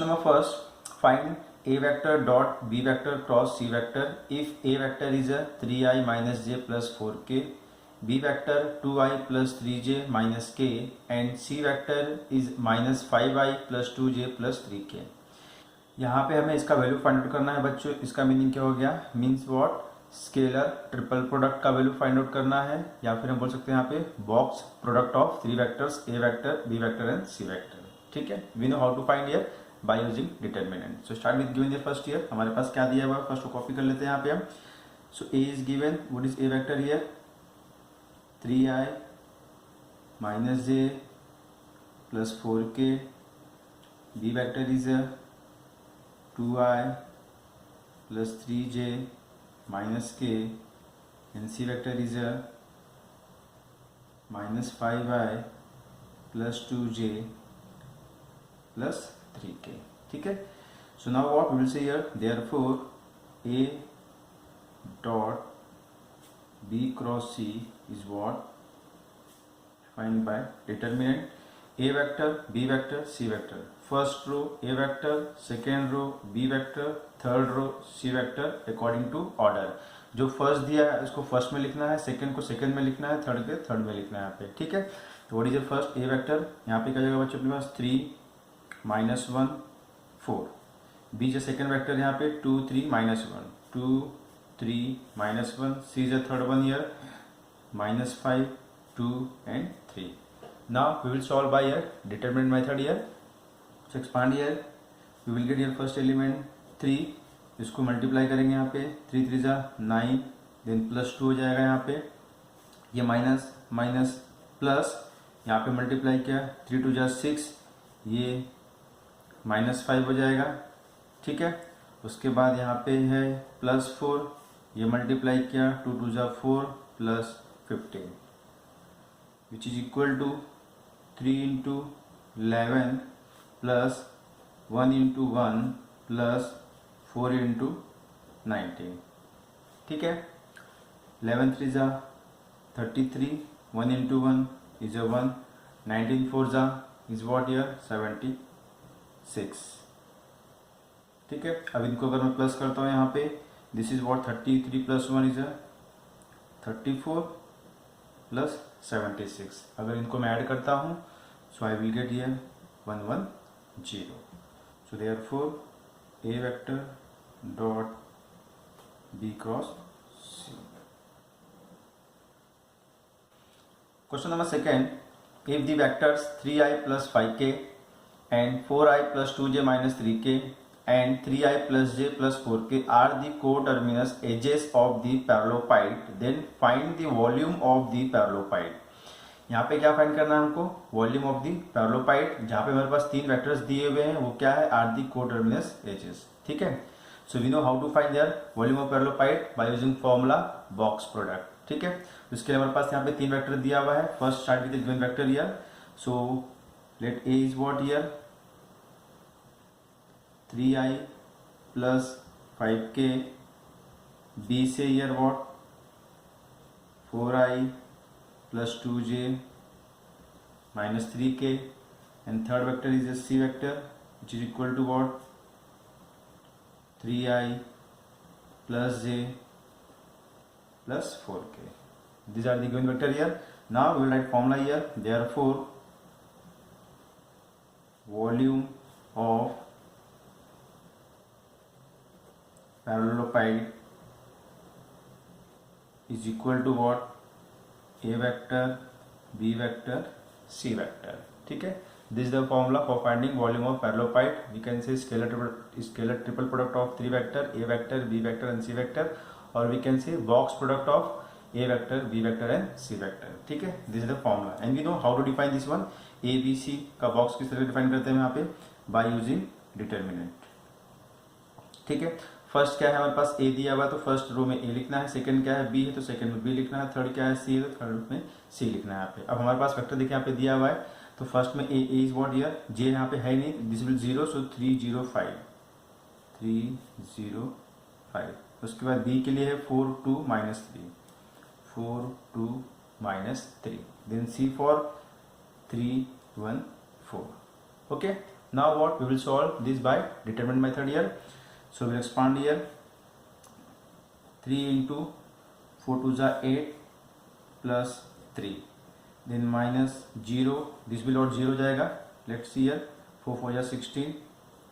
Question number first, find a vector dot b vector cross c vector if a vector is a 3i minus j plus 4k, b vector 2i plus 3j minus k and c vector is minus 5i plus 2j plus 3k. यहाँ पे हमें इसका value find out करना है बच्चों. इसका meaning क्या हो गया? Means what? Scalar triple product का वैल्यू फाइंड आउट करना है, या फिर हम बोल सकते हैं यहाँ पे box product of three vectors A vector B vector and C vector. ठीक है, we know how to find here by using determinant. So start with given the first year. हमारे पास क्या दिया हुआ है फर्स्ट को कॉपी कर लेते हैं यहाँ पे हम. So A is given, what is A vector here? 3i minus J plus 4k, B vector is 2i plus 3j minus k and c vector is a minus 5i plus 2j plus 3k. ठीक है. So now what we will say here, therefore a dot b cross c is what? Find by determinant a vector, b vector, c vector. First row A vector, second row B vector, third row C vector according to order. जो first दिया है उसको first में लिखना है, second को second में लिखना है, थर्ड के थर्ड में लिखना है यहाँ पे. ठीक है. तो what is first A vector? यहाँ पे क्या जाएगा बच्चों अपने पास 3 माइनस 1 4. बी जो सेकेंड वेक्टर यहाँ पे 2 3 minus 1 2 3 minus 1. C is third one year minus 5 2 and 3. Now we will solve by year determinant method year. So expand here, we will get here first element 3, इसको multiply करेंगे यहाँ पे 3 3 जा 9, then plus 2 हो जाएगा यहाँ पे, ये माइनस माइनस प्लस, यहाँ पे मल्टीप्लाई किया 3 2 जा 6, ये माइनस 5 हो जाएगा. ठीक है. उसके बाद यहाँ पे है प्लस 4, ये मल्टीप्लाई किया 2 2 जा 4 plus 15 which is equal to 3 into 11 plus 1 into 1 plus 4 into 19. ठीक है. 11 3 जा 33, 1 इंटू 1 इज 1, 19 4 जा इज वॉट ईयर 76. ठीक है. अब इनको अगर मैं प्लस करता हूँ यहाँ पे, this is what 33 plus 1 is 34 plus 76. अगर इनको मैं ऐड करता हूँ सो I will get here 1 1 0. So therefore a vector dot b cross c. Question number second, if the vectors 3i plus 5k and 4i plus 2j minus 3k and 3i plus j plus 4k are the coterminous edges of the parallelopiped, then find the volume of the parallelopiped. यहाँ पे क्या find करना है हमको? Volume of the parallelepiped. जहाँ पे हमारे पास 3 vectors दिए हुए हैं वो क्या है? Are the coterminous edges. ठीक है. So we know how to find their volume of parallelepiped by using formula box product. ठीक है. इसके लिए हमारे पास यहाँ पे 3 वेक्टर दिया हुआ है. First start with given vector here. So let A is what here 3i plus 5k, B say here what 4i plus 2j minus 3k and third vector is a c vector which is equal to what 3i plus j plus 4k. These are the given vector here. Now we will write formula here. Therefore volume of parallelopiped is equal to what a vector b vector c vector. ठीक है. This is the formula for finding volume of parallelopiped. We can say scalar triple product of 3 vector a vector b vector and c vector, or we can say box product of a vector b vector and c vector. ठीक है. This is the formula and we know how to define this one. a b c का box किस तरह define करते हैं यहाँ पे? by using determinant. ठीक है. फर्स्ट क्या है हमारे पास ए दिया हुआ है तो फर्स्ट रो में ए लिखना है. सेकंड क्या है बी है तो सेकंड में बी लिखना है. थर्ड क्या है सी है तो थर्ड में सी लिखना है यहाँ पे. अब हमारे पास वेक्टर देखिए यहाँ पे दिया हुआ है तो फर्स्ट में ए इज व्हाट हियर, जे यहाँ पे है नहीं, दिस विल 0 सो 305. उसके बाद बी के लिए है 4 2 minus 3 4 2 minus 3. Then C for 3 1 4. Okay. Now what? We will solve this by determinant method here. So we will expand here. 3 into 4 to the 8 plus 3. Then minus 0. This will not 0 जाएगा. Let's see here. 4 4 जा 16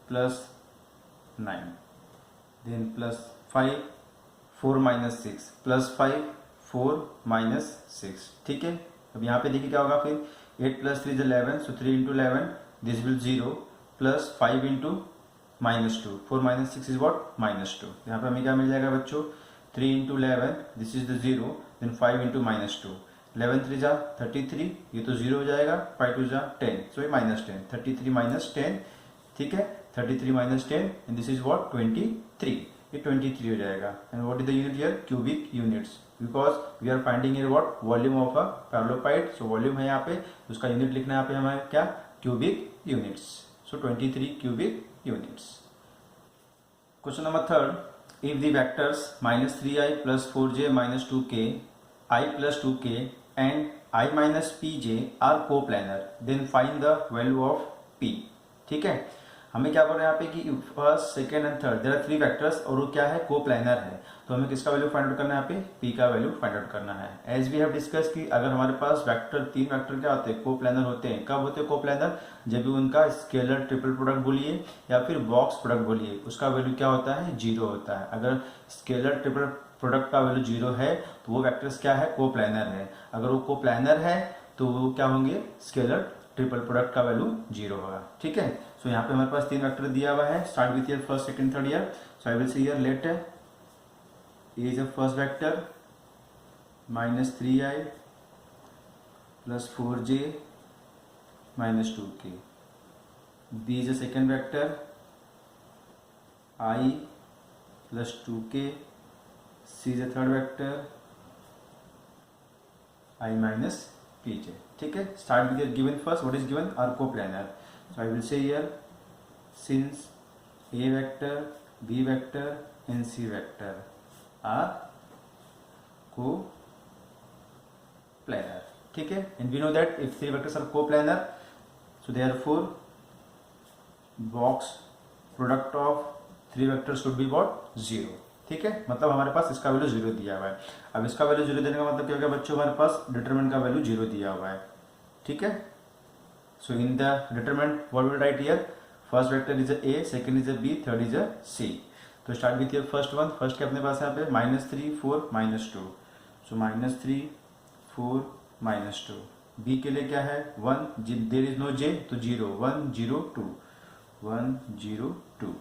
plus 9. Then plus 5. 4 minus 6 plus 5 4 minus 6. ठीक है. अब यहाँ पे देखिए क्या होगा फिर. 8 plus 3 is 11. So 3 into 11. This will 0 plus 5 into minus 2. 4 minus 6 is what? Minus 2. यहाँ पे हमें क्या मिल जाएगा बच्चों? 3 into 11. This is the 0. Then 5 into minus 2. 11 3 जा 33. ये तो 0 हो जाएगा. 5 2 जा 10. So ये minus 10. 33 minus 10. ठीक है. 33 minus 10. And this is what? 23. ये 23 हो जाएगा. And what is the unit here? Cubic units. Because we are finding here what? Volume of a parallelopiped. So volume है यहाँ पे. उसका unit लिखना है यहाँ पे हमें क्या? Cubic units. So 23 cubic units. Question number 3. If the vectors minus 3i plus 4j minus 2k, I plus 2k and I minus pj are coplanar, then find the value of p. ठीक है. हमें क्या बोल रहे हैं यहाँ पे कि first second and third there are 3 vectors और वो क्या है? कोप्लानर है. तो हमें किसका वैल्यू फाइंड आउट करना है? यहाँ पे p का वैल्यू फाइंड आउट करना है. एज वी हैव डिस्कस कि अगर हमारे पास वेक्टर 3 वेक्टर क्या होते हैं? कोप्लानर होते हैं. कब होते हैं कोप्लानर? जब भी उनका स्केलर ट्रिपल प्रोडक्ट बोलिए या फिर बॉक्स प्रोडक्ट बोलिए, उसका वैल्यू क्या होता है? 0 होता है. अगर स्केलर ट्रिपल प्रोडक्ट का वैल्यू 0 है तो वो वेक्टर्स क्या है? कोप्लानर है. अगर वो कोप्लानर है तो वो क्या होंगे? स्केलर ट्रिपल प्रोडक्ट का वैल्यू 0 होगा. ठीक है. सो यहाँ पे हमारे पास 3 वेक्टर दिया हुआ है. Start with year first second third year. So I will say year let A is a first vector minus 3i plus 4j minus 2k. B is a second vector I plus 2k. C is a third vector I minus pj. ठीक है. Start with your given first. What is given? Are coplanar. So I will say here since A vector, B vector and C vector are coplanar. ठीक है. And we know that if 3 vectors are coplanar, so therefore box product of 3 vectors should be what? 0. ठीक है. मतलब हमारे पास इसका value 0 दिया हुआ है. अब इसका वैल्यू 0 देने का मतलब क्या होगा बच्चों? हमारे पास डिटरमिनेंट का वैल्यू 0 दिया हुआ है. ठीक है. So in the determinant what will write here? First vector is a, second is b, third is c. तो start with your first one. First के अपने पास यहाँ पे -3 4 -2. सो -3 4 -2. b के लिए क्या है? 1. देयर इज नो j तो 0 1 0 2 1 0 2.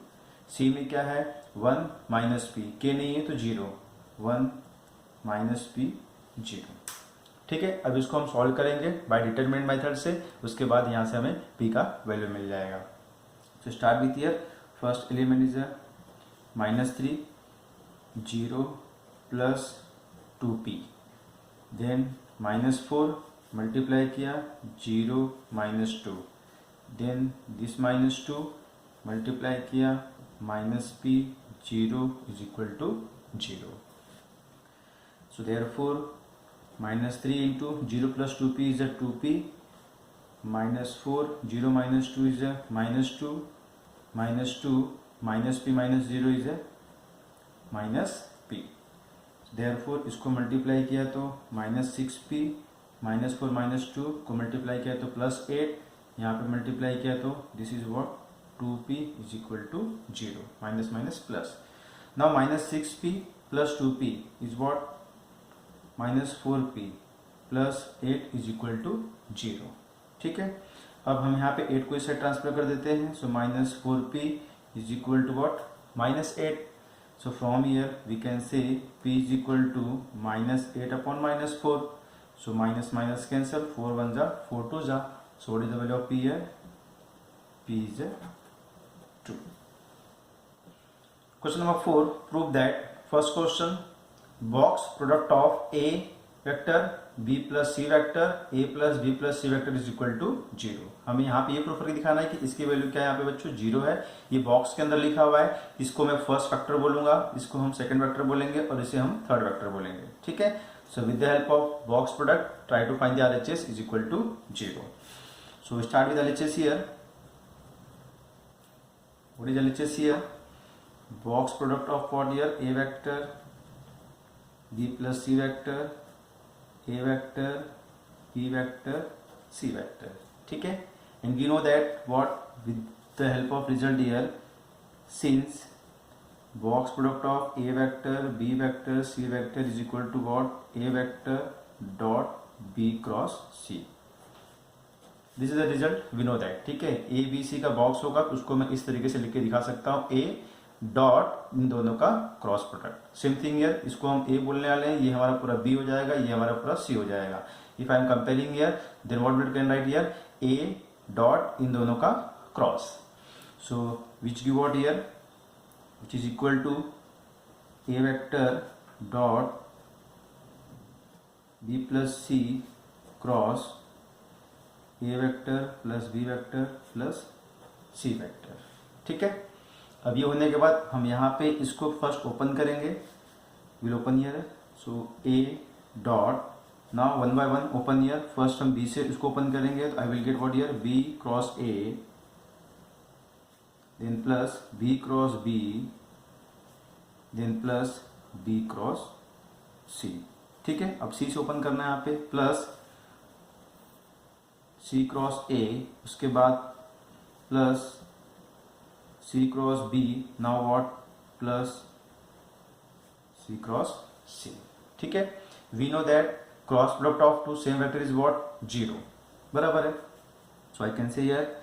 c में क्या है? 1 -p. k नहीं है तो 0 1 -p 0. ठीक है. अब इसको हम सॉल्व करेंगे बाय डिटरमिनेंट मेथड से. उसके बाद यहाँ से हमें p का वैल्यू मिल जाएगा. So start with here first element is -3 0 plus 2p. Then -4 multiply किया 0 -2. देन दिस -2 मल्टीप्लाई किया -p 0 is equal to 0. So therefore -3 into 0 plus 2p is a 2p. -4 0 -2 is a -2. -2 -p -0 is a -p. Therefore इसको multiply किया तो -6p. -4 -2 को multiply किया तो +8. यहाँ पे मल्टीप्लाई किया तो this is what? 2p is equal to 0. Minus minus plus. Now -6p plus 2p is what? -4p plus 8 is equal to 0. ठीक है. अब हम यहाँ पे 8 को इससे ट्रांसफर कर देते हैं. सो -4p is equal to what? -8. So from here we can say p is equal to -8 upon -4. So minus minus cancel. 4 1 जा 4 2 जा. So what is the value of p here? P is 2. Question number 4. Prove that first question box product of a vector b plus c vector a plus b plus c vector is equal to 0. हमें यहाँ पे ये proof करके दिखाना है कि इसकी value क्या है यहाँ पे बच्चों? 0 है. ये बॉक्स के अंदर लिखा हुआ है. इसको मैं फर्स्ट वेक्टर बोलूंगा, इसको हम सेकंड वेक्टर बोलेंगे और इसे हम थर्ड वेक्टर बोलेंगे. ठीक है. So with the help of box product try to find the RHS is equal to 0. So start with LHS here. what is LHS here? Box product of what here? A vector B plus C vector, A vector B vector C vector. ठीक है, and we know that what, with the help of result here, since box product of A vector B vector C vector is equal to what? A vector dot B cross C. This is the result, we know that. ठीक है, ए B C का box होगा तो उसको मैं इस तरीके से लिख के दिखा सकता हूँ, ए डॉट इन दोनों का cross product. Same thing here, इसको हम ए बोलने वाले हैं, ये हमारा पूरा बी हो जाएगा, ये हमारा पूरा सी हो जाएगा. If I am comparing here, then what we can write here? A dot इन दोनों का cross. So which give what here? Which is equal to A vector dot B plus C cross A vector plus B vector plus C vector. ठीक है, अब ये होने के बाद हम यहाँ पे इसको फर्स्ट ओपन करेंगे. Will open here. So A dot, now one by one open here. First हम बी से इसको ओपन करेंगे तो I will get what here? B cross A, then plus B cross B, then plus B cross C. ठीक है, अब सी से ओपन करना है यहाँ पे, प्लस सी क्रॉस ए, उसके बाद plus C cross B, now what? Plus C cross C. ठीक है, we know that cross product of two same vector is what? 0. बराबर है. So I can say here,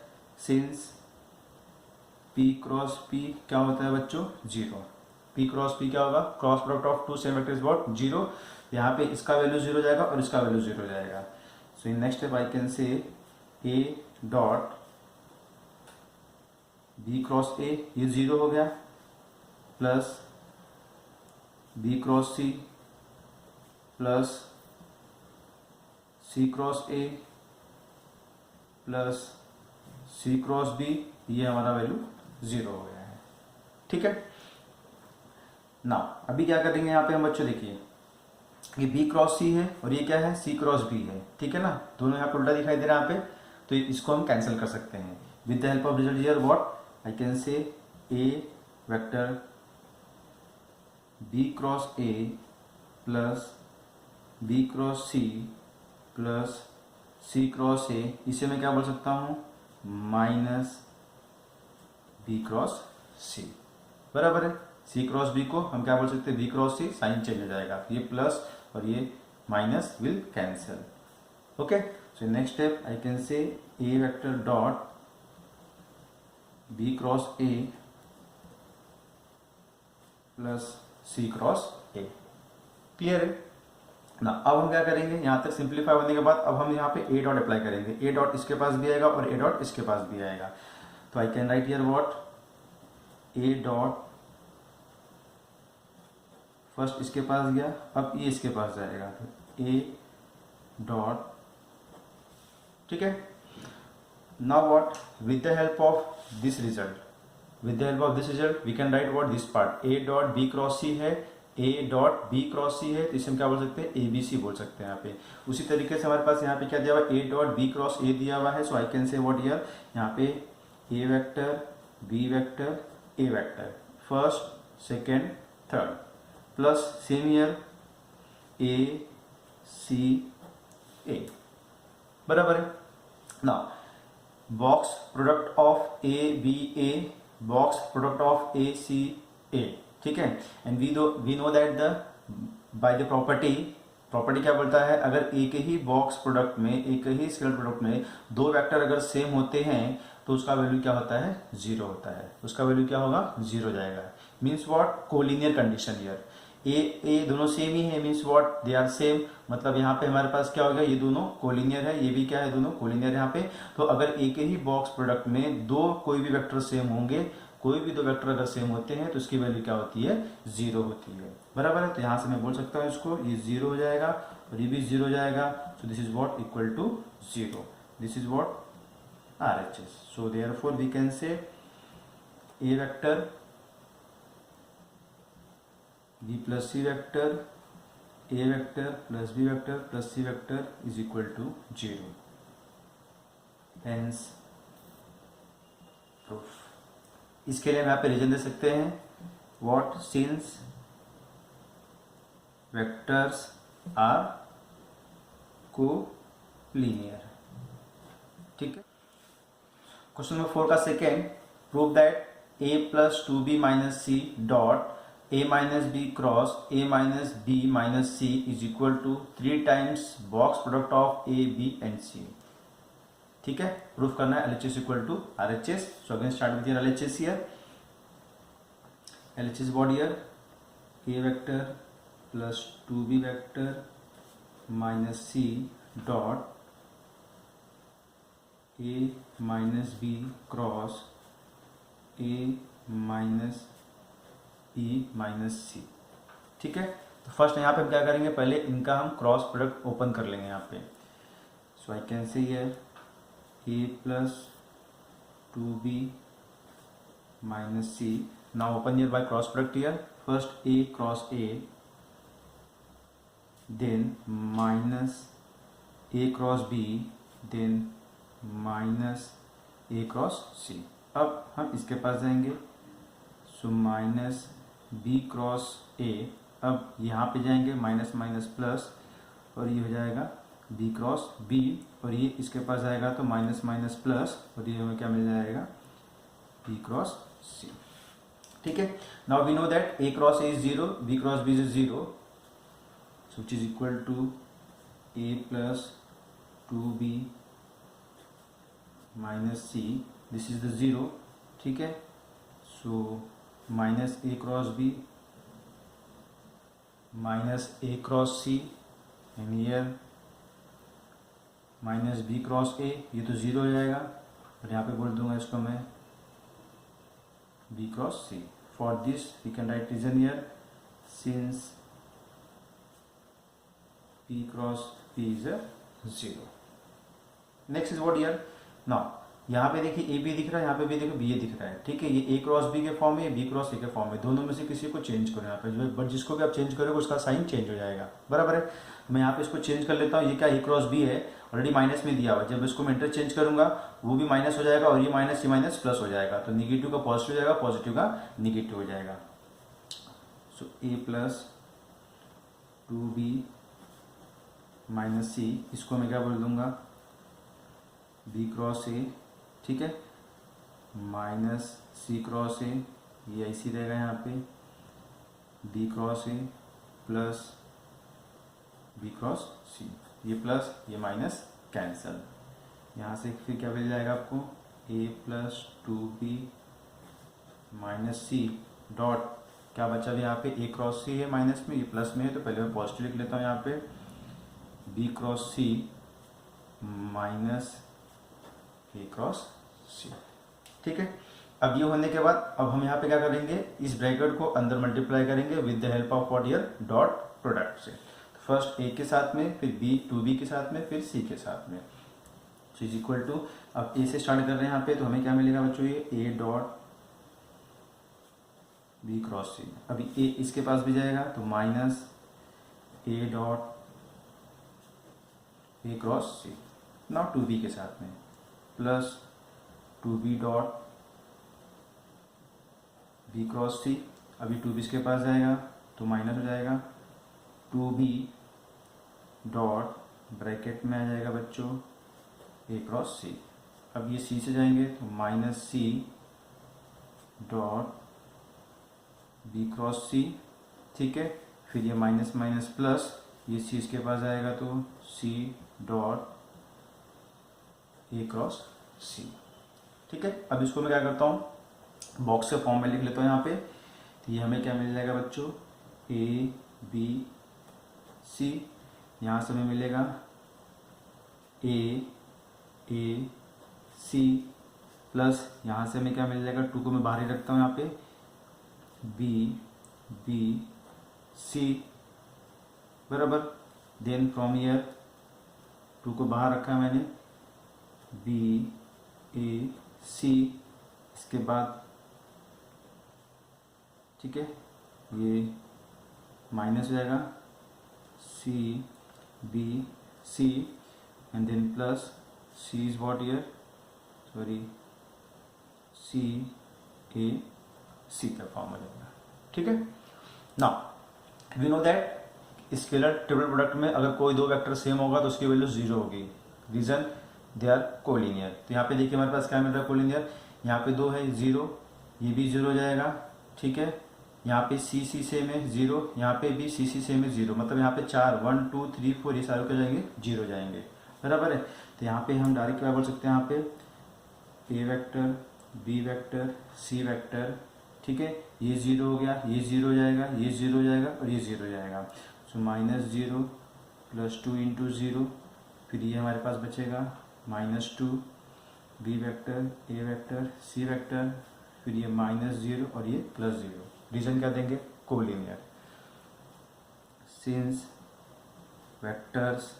since P cross P क्या होता है बच्चों? 0. पी क्रॉस पी क्या होगा? Cross product of two same vector is what? 0. यहाँ पे इसका वैल्यू 0 जाएगा और इसका वैल्यू 0 जाएगा. So in next step I can say A dot B cross A, ये 0 हो गया, plus B cross C plus C cross A plus C cross B, ये हमारा वैल्यू 0 हो गया है. ठीक है, ना अभी क्या करेंगे यहाँ पे हम बच्चों? देखिए, ये B क्रॉस C है और ये क्या है? C क्रॉस B है. ठीक है ना, दोनों यहाँ पे उल्टा दिखाई दे रहा है यहाँ पे, तो इसको हम कैंसिल कर सकते हैं. With the help of result here what I can say? A vector B cross A plus B cross C plus C cross A, इसे मैं क्या बोल सकता हूँ? Minus B cross C. बराबर है. C क्रॉस B को हम क्या बोल सकते हैं? B cross C. Sign change हो जाएगा, ये प्लस और ये minus will cancel. Okay, so next step I can say A vector dot B cross A plus C cross A. Clear है ना? अब हम क्या करेंगे? यहाँ तक सिंप्लीफाई होने के बाद अब हम यहाँ पे A डॉट अप्लाई करेंगे. A डॉट इसके पास भी आएगा और A डॉट इसके पास भी आएगा. तो I can write here what? A dot first इसके पास गया, अब ये इसके पास जाएगा, तो A डॉट. ठीक है, now what? With the help of this result, with the help of this result we can write what? This part. A dot B cross C है, A dot B cross C है, तो इसे हम क्या बोल सकते हैं? ABC बोल सकते हैं यहाँ पे. उसी तरीके से हमारे पास यहाँ पे क्या दिया हुआ है? A dot B cross A दिया हुआ है. So I can say what here? यहाँ पे A vector B vector A vector, first second third, plus same here A C A. बराबर है ना? Box product of A B A, box product of A C A. ठीक है, and we know that the by the property क्या बोलता है? अगर एक ही बॉक्स प्रोडक्ट में, एक ही स्केलर प्रोडक्ट में दो वेक्टर अगर सेम होते हैं तो उसका वैल्यू क्या होता है? 0 होता है. उसका वैल्यू क्या होगा? 0 जाएगा. Means what? Collinear condition here. A दोनों सेम ही है, means what? They are same. मतलब यहाँ पे हमारे पास क्या हो गया? ये दोनों कोलिनियर है, ये भी क्या है? दोनों कोलिनियर यहाँ पे. तो अगर एक ही बॉक्स प्रोडक्ट में दो कोई भी वेक्टर सेम होंगे, कोई भी दो वेक्टर अगर सेम होते हैं तो उसकी वैल्यू क्या होती है? 0 होती है. बराबर है. तो यहाँ से मैं बोल सकता हूँ इसको, ये 0 हो जाएगा और ये भी 0 हो जाएगा. So this is what? Equal to 0. This is what? RHS. So therefore we can say A vector B plus C vector, A vector plus B vector plus C vector is equal to 0. Hence proof. इसके लिए हम यहाँ पे reason दे सकते हैं what since vectors are collinear. ठीक है। क्वेश्चन नंबर 4 का second, prove that a plus 2b minus C dot a minus B cross a minus B minus C is equal to 3 times box product of a b and c। ठीक है, proof करना है LHS equal to RHS। So again start with your LHS here. LHS what here, a vector plus 2b vector minus c dot a minus B cross a minus B minus C. ठीक है, तो first यहाँ पे हम क्या करेंगे, पहले इनका हम क्रॉस प्रोडक्ट ओपन कर लेंगे यहाँ पे। So I can say here a plus 2b minus C. Now open here by cross product here, first a cross a, then minus a cross b, then minus a cross c। अब हम इसके पास जाएंगे, so minus b cross a। अब यहाँ पे जाएंगे minus minus plus, और ये हो जाएगा b क्रॉस b, और ये इसके पास जाएगा तो माइनस माइनस प्लस, और ये हमें क्या मिल जाएगा b क्रॉस c। ठीक है, now we know that a cross a is 0, b cross b is 0, so which is equal to a plus 2b minus C, this is the 0। ठीक है, so minus a cross b minus a cross c, and here minus b cross a, ये तो 0 हो जाएगा, और यहाँ पे बोल दूंगा इसको मैं b cross c। For this we can write reason here, since p cross p is a 0। Next is what here, now यहाँ पे देखिए ए बी दिख रहा है, यहाँ पे भी देखो बी ए दिख रहा है। ठीक है, ये ए क्रॉस बी के फॉर्म में, ये बी क्रॉस ए के फॉर्म में, दोनों में से किसी को चेंज करो यहाँ पे, जो बट जिसको भी आप चेंज करोगे उसका साइन चेंज हो जाएगा। बराबर है, मैं यहाँ पे इसको चेंज कर लेता हूँ। ये क्या ए क्रॉस बी है, ऑलरेडी माइनस में दिया हुआ, जब इसको मैं इंटरचेंज करूंगा वो भी माइनस हो जाएगा, और ये माइनस प्लस हो जाएगा, तो निगेटिव का पॉजिटिव हो जाएगा, पॉजिटिव का निगेटिव हो जाएगा। सो ए प्लस 2b माइनस सी, इसको मैं क्या बोल दूंगा b क्रॉस ए। ठीक है, माइनस सी क्रॉस ए, ये ऐसी रहेगा यहाँ पे, B cross A plus B cross C, ये प्लस ये माइनस कैंसल, यहाँ से फिर क्या मिल जाएगा आपको, A plus 2b minus C dot, क्या बचा भी यहाँ पे ए क्रॉस सी है माइनस में, ये प्लस में है, तो पहले मैं पॉजिटिव लिख लेता हूँ यहाँ पे, बी क्रॉस सी माइनस ए क्रॉस सी। ठीक है, अब ये होने के बाद अब हम यहाँ पे क्या करेंगे, इस ब्रैकेट को अंदर मल्टीप्लाई करेंगे with the help of what here, dot product से। फर्स्ट ए के साथ में, फिर बी 2b के साथ में, फिर सी के साथ में, सो इज इक्वल टू, अब ए से स्टार्ट कर रहे हैं यहाँ पे, तो हमें क्या मिलेगा बच्चों, ये A dot B cross C. अभी ए इसके पास भी जाएगा तो minus A dot A cross C, now 2b के साथ में, plus 2b dot b cross C. अभी 2b इसके पास जाएगा तो माइनस हो जाएगा, 2b डॉट ब्रैकेट में आ जाएगा बच्चों a क्रॉस सी। अब ये c से जाएंगे तो minus c dot b cross C. ठीक है, फिर ये माइनस माइनस प्लस, ये c इसके पास आएगा तो c dot a cross C. ठीक है, अब इसको मैं क्या करता हूँ, बॉक्स के फॉर्म में लिख लेता हूँ यहाँ पे, तो ये हमें क्या मिल जाएगा बच्चों, ए बी सी, यहाँ से हमें मिलेगा ए सी, प्लस यहाँ से हमें क्या मिल जाएगा, 2 को मैं बाहर ही रखता हूँ यहाँ पे, बी सी बराबर, देन फ्रॉम ईयर 2 को बाहर रखा है मैंने, बी ए सी, इसके बाद ठीक है ये माइनस हो जाएगा, C B C, and then plus C is what here, sorry C A C का फॉर्म हो जाएगा। ठीक है, now we know that scalar triple product में अगर कोई दो वेक्टर सेम होगा तो उसकी वैल्यू 0 होगी, रीजन दे आर कोलिनियर। तो यहाँ पे देखिए हमारे पास क्या मिल रहा है कोलिनियर, यहाँ पे 2 है 0, ये भी 0 हो जाएगा। ठीक है, यहाँ पे सी सी सेम है 0, यहाँ पे भी सी सी सेम है 0, मतलब यहाँ पे 4 1 2 3 4 ये सारे क्या जाएंगे 0 जाएंगे, बराबर है। तो यहाँ पे हम डायरेक्ट क्या बोल सकते हैं, यहाँ पे A vector B vector C vector, ठीक है, ये 0 हो गया, ये 0 हो जाएगा, ये 0 हो जाएगा और ये 0 हो जाएगा। सो -0 + 2 × 0, फिर ये हमारे पास बचेगा -2 B vector A vector C vector, फिर ये -0 और ये +0। रीजन क्या देंगे, collinear. Since vectors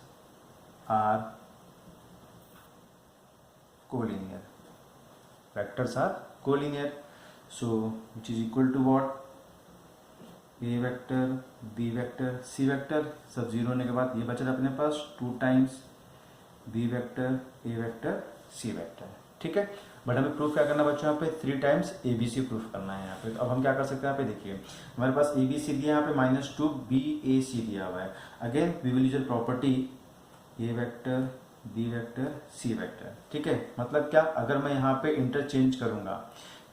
are collinear, vectors are collinear, so which is equal to what, a vector b vector c vector, सब 0 होने के बाद ये बचा अपने पास 2 times b vector a vector c vector. ठीक है, बट हमें प्रूफ क्या करना बच्चों, यहाँ पे 3 टाइम्स abc प्रूफ करना है यहाँ पे। तो अब हम क्या कर सकते हैं, यहाँ पे देखिए हमारे पास abc दिया, यहाँ पे -2 bac दिया हुआ है। Again we will use property a vector b vector c vector. ठीक है, मतलब क्या, अगर मैं यहाँ पे इंटरचेंज करूंगा,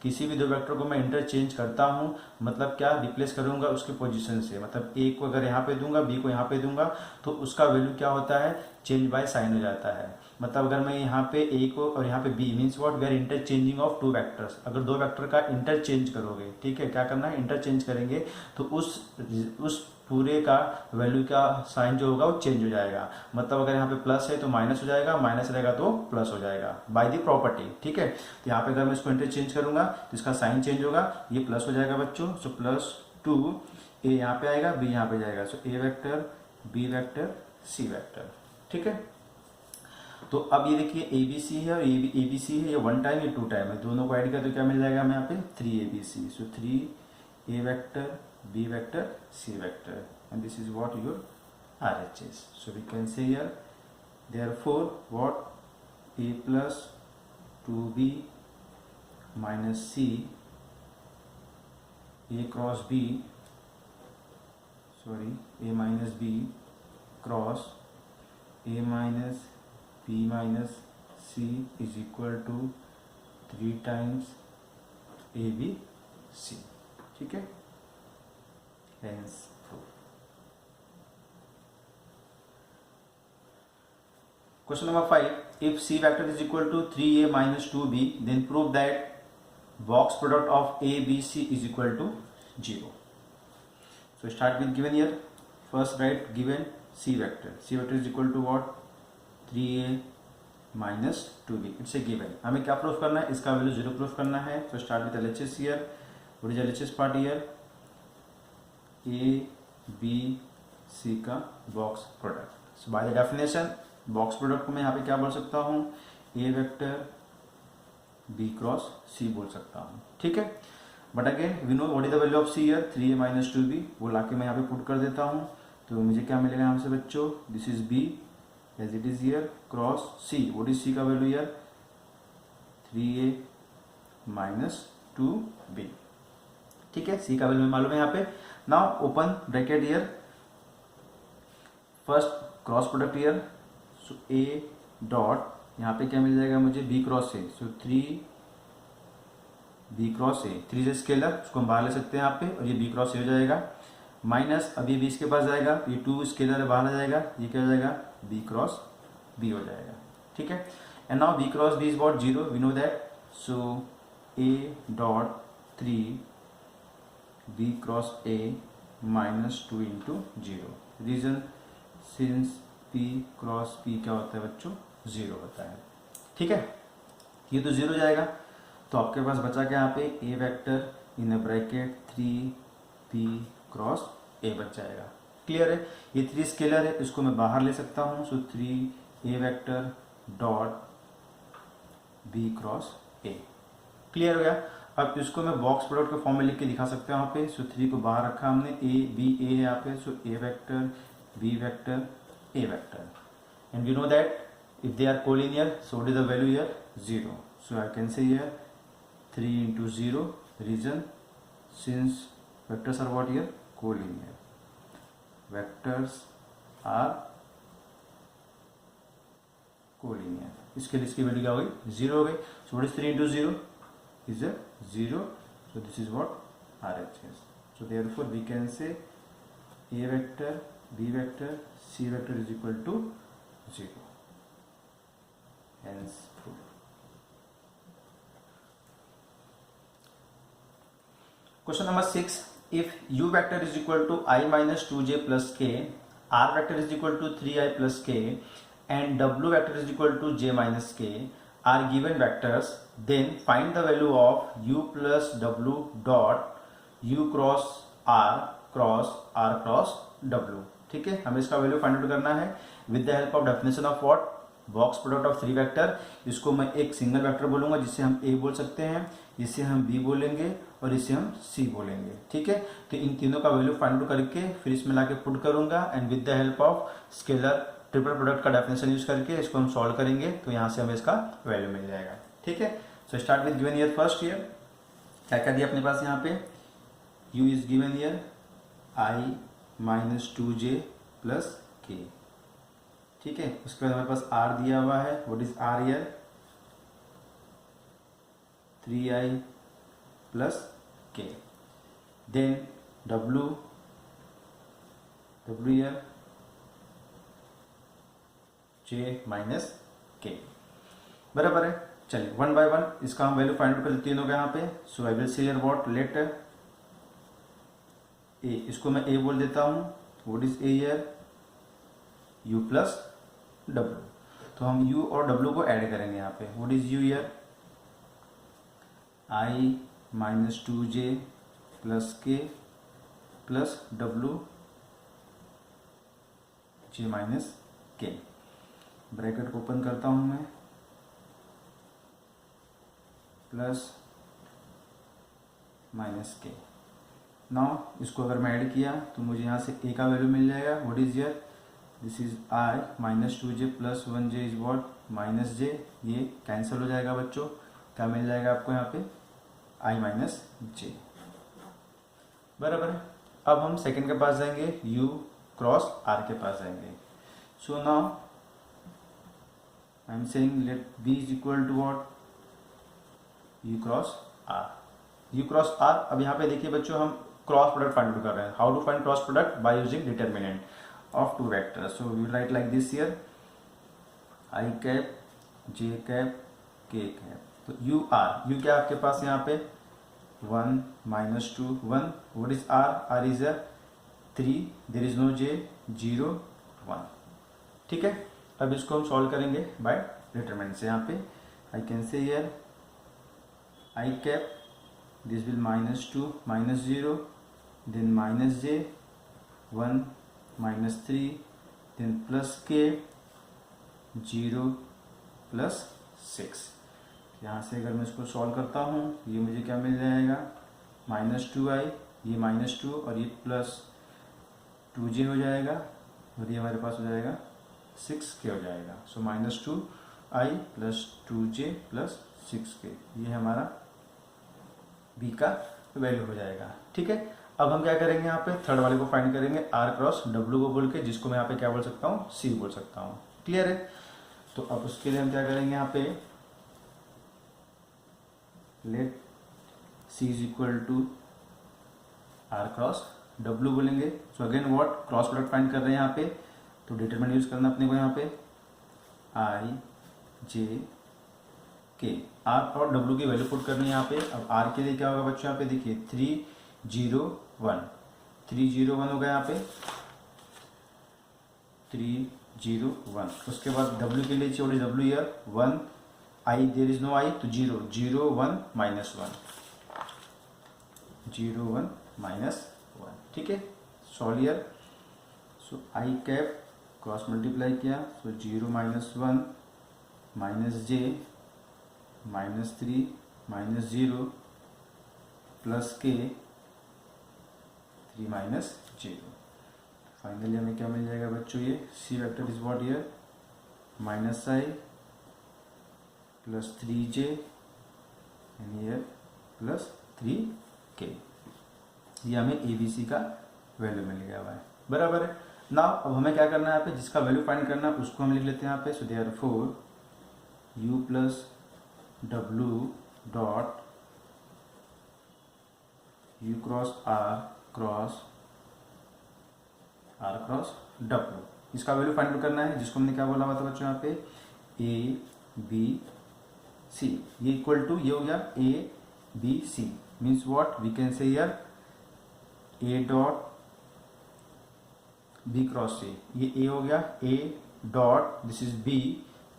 किसी भी दो वेक्टर को मैं इंटरचेंज करता हूं, मतलब क्या, रिप्लेस करूंगा उसके पोजीशन से, मतलब ए को अगर यहाँ पे दूंगा बी को यहाँ पे दूंगा तो उसका वैल्यू क्या होता है, चेंज बाय साइन हो जाता है। मतलब अगर मैं यहाँ पे ए को और यहाँ पे B, means what, we are interchanging of 2 vectors. अगर 2 वेक्टर का इंटरचेंज करोगे, ठीक है, क्या करना है, इंटरचेंज करेंगे तो उस पूरे का वैल्यू का साइन जो होगा वो चेंज हो जाएगा। मतलब अगर यहाँ पे प्लस है तो माइनस हो जाएगा, माइनस रहेगा तो प्लस हो जाएगा बाय द प्रॉपर्टी। ठीक है, तो यहाँ पे अगर मैं इसको इंटरचेंज करूंगा तो इसका साइन चेंज होगा, ये प्लस हो जाएगा बच्चों। सो +2 ए यहाँ पे आएगा, बी यहाँ पे जाएगा। So A vector B vector C vector. ठीक है, तो अब ये देखिए ए बी सी है और ए बी सी है, ये 1 टाइम ये 2 टाइम है, दोनों को ऐड किया तो क्या मिल जाएगा हमें यहाँ पे 3abc। So 3 A vector b vector c vector, and this is what your RHS. So we can say here, therefore what, a plus 2b minus c, a cross b, sorry, a minus b cross a minus b minus c is equal to 3 times abc। ठीक है, hence proof। Question number 5, if c vector is equal to 3a minus 2b, then prove that box product of a b c is equal to 0। So start with given here, first write given c vector is equal to what, 3a minus 2b, it's a given। हमें क्या proof करना है, इसका value 0 proof करना है। So start with LHS here, what is LHS part here, A B C का box product. So by the definition box product को मैं यहाँ पे क्या बोल सकता हूँ, A vector B cross C बोल सकता हूँ। ठीक है, but again we know what is the value of C here, 3a minus 2b, वो लाके मैं यहाँ पे पुट कर देता हूँ। तो मुझे क्या मिलेगा यहाँ से बच्चों, this is B as it is here cross C, what is C का value here, 3a minus 2b। ठीक है, सी का वैल्यू मालूम है यहाँ पे। Now open bracket here, first cross product here, so A dot यहाँ पे क्या मिल जाएगा मुझे, B cross A. So 3 B cross A, 3 से स्केलर, उसको हम बाहर ले सकते हैं यहाँ पे, और ये बी क्रॉस ए हो जाएगा। माइनस अभी बी इसके पास जाएगा, ये 2 स्केलर है बाहर आ जाएगा, ये क्या हो जाएगा, बी क्रॉस बी हो जाएगा। ठीक है, and now B cross B is what, 0, we know that. So A dot 3 b cross a minus 2 into 0। Reason since p cross p क्या होता है बच्चों, 0 होता है। ठीक है, ये तो 0 जाएगा, तो आपके पास बचा क्या यहाँ पे, a vector in a bracket 3p cross a बच जाएगा। क्लियर है, ये 3 स्केलर है, इसको मैं बाहर ले सकता हूँ। सो 3a vector dot b cross a। Clear हो गया। अब इसको मैं बॉक्स प्रोडक्ट के फॉर्म में लिख के दिखा सकते हैं यहाँ पे। सो 3 को बाहर रखा हमने, ए बी ए है यहाँ पे। So A vector B vector A vector, and we know that if they are collinear, so what is the value here, 0। So I can say here 3 into 0 reason since vectors are what here, collinear. Vectors are collinear. इसके लिए इसकी value क्या हो गई, 0 हो गई. So what is 3 into 0 is a 0. So this is what RHS. So therefore we can say A vector, B vector, C vector is equal to 0. Hence proof. Question number 6. If U vector is equal to I minus 2j plus k, R vector is equal to 3i plus k, and W vector is equal to j minus k are given vectors, then find the value of U plus W dot U cross R cross R cross W. ठीक है, हमें इसका value find out करना है with the help of definition of what, box product of 3 vector. इसको मैं एक single vector बोलूंगा जिसे हम A बोल सकते हैं, इसे हम B बोलेंगे और इसे हम C बोलेंगे. ठीक है, तो इन तीनों का वैल्यू फाइंड आउट करके फिर इसमें लाके पुट करूंगा and with the help of scalar triple product का डेफिनेशन यूज करके इसको हम सॉल्व करेंगे, तो यहाँ से हमें इसका वैल्यू मिल जाएगा. ठीक है, सो start with given year. First year क्या क्या दिया अपने पास यहाँ पे, U is given year I minus 2j plus k. ठीक है, उसके बाद हमारे पास R दिया हुआ है. What is R here, 3i plus k. Then W here j minus k. बराबर है. चलिए वन बाय वन इसका हम वैल्यू फाइंड आउट कर लेते हैं यहाँ पे. So I will say here what, let A, इसको मैं ए बोल देता हूँ. What is A here, u plus w. तो हम u और w को ऐड करेंगे यहाँ पे. What is u here, i minus 2j plus k plus w j minus k. Bracket को ओपन करता हूं मैं, प्लस माइनस के. नाउ इसको अगर मैं ऐड किया तो मुझे यहाँ से a का वैल्यू मिल जाएगा. What is here, this is i minus 2j plus 1j is what, minus j. ये कैंसिल हो जाएगा बच्चों. क्या मिल जाएगा आपको यहाँ पे, i माइनस j. बराबर है. अब हम सेकंड के पास जाएंगे, u क्रॉस r के पास जाएंगे. So now I am saying let b is equal to what, u cross r. u cross r. अब यहाँ पे देखिए बच्चों, हम क्रॉस प्रोडक्ट फाइंड आउट कर रहे हैं. How to find cross product, by using determinant of two vectors. So we write like this here, i cap j cap k cap. तो u r, u क्या आपके पास यहाँ पे 1 minus 2 1. What is r, r is 3, there is no j, 0 1. ठीक है, अब इसको हम सॉल्व करेंगे बाय डिटरमिनेंट से. यहाँ पे I can say here i cap, this will minus 2 minus 0, then minus j 1 minus 3, then plus k 0 plus 6. यहाँ से अगर मैं इसको सॉल्व करता हूँ, ये मुझे क्या मिल जाएगा, माइनस 2i, ये माइनस 2 और ये प्लस 2j हो जाएगा, और ये हमारे पास हो जाएगा 6k हो जाएगा. So minus 2i plus 2j plus 6k, ये हमारा b का वैल्यू हो जाएगा. ठीक है, अब हम क्या करेंगे, यहाँ पे थर्ड वाले को फाइंड करेंगे, r क्रॉस w को बोल के, जिसको मैं यहाँ पे क्या बोल सकता हूँ, c बोल सकता हूँ. क्लियर है. तो अब उसके लिए हम क्या करेंगे, यहाँ पे let c is equal to r cross w बोलेंगे. So again what, cross product find कर रहे हैं यहाँ पे, तो डिटरमिनेंट यूज करना अपने को. यहाँ पे i j k, r और w की वैल्यू पुट करनी है यहाँ पे. अब r के लिए क्या होगा बच्चों, यहाँ पे देखिए 3 0 1, 3 0 1 होगा यहाँ पे, 3 0 1. उसके बाद w के लिए चाहिए, w here 1, i there is no i, तो 0 0 1 माइनस 1, 0 1 माइनस 1. ठीक है, solve here. So i cap cross multiply किया, सो 0 minus 1 minus j minus 3 minus 0 plus k 3 minus 0. Finally हमें क्या मिल जाएगा बच्चों, ये c vector is what here, minus i plus 3j and here plus 3k। ये हमें ABC का वैल्यू मिल गया हुआ है, बराबर है ना। अब हमें क्या करना है यहाँ पे, जिसका वैल्यू फाइंड करना है उसको हम लिख लेते हैं यहाँ पे। So therefore U plus W dot U cross R cross W, इसका वैल्यू फाइंड करना है, जिसको हमने क्या बोला हुआ था बच्चों यहाँ पे ABC। ये इक्वल टू ये हो गया ABC means what we can say here A dot B cross C, ये A हो गया, A dot this is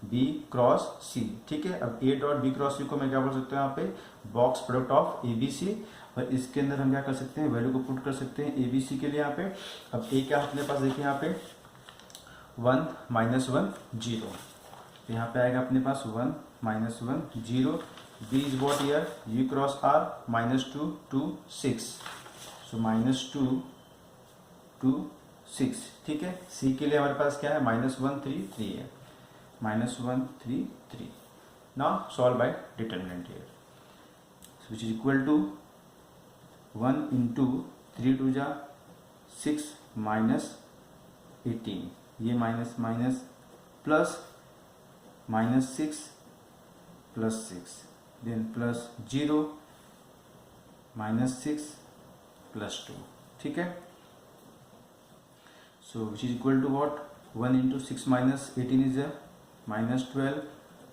B cross C, ठीक है। अब A dot B cross C को मैं क्या बोल सकता हूँ यहाँ पे, बॉक्स प्रोडक्ट ऑफ ABC, और इसके अंदर हम क्या कर सकते हैं, वैल्यू को पुट कर सकते हैं ABC के लिए यहाँ पे। अब A क्या अपने पास देखिए यहाँ पे 1 -1 0, तो यहाँ पे आएगा अपने पास 1 -1 0। B is what year U cross R -2 2 6, सो -2 2 6, ठीक है। C के लिए हमारे पास क्या है -1 3 3 है, -1 3 3। Now solve by determinant here, which is equal to 1 into 3 2 जा 6 -18, ये minus minus plus -6 plus 6, then plus 0 -6 plus 2, ठीक है। So which is equal to what 1 into 6 -18 is -12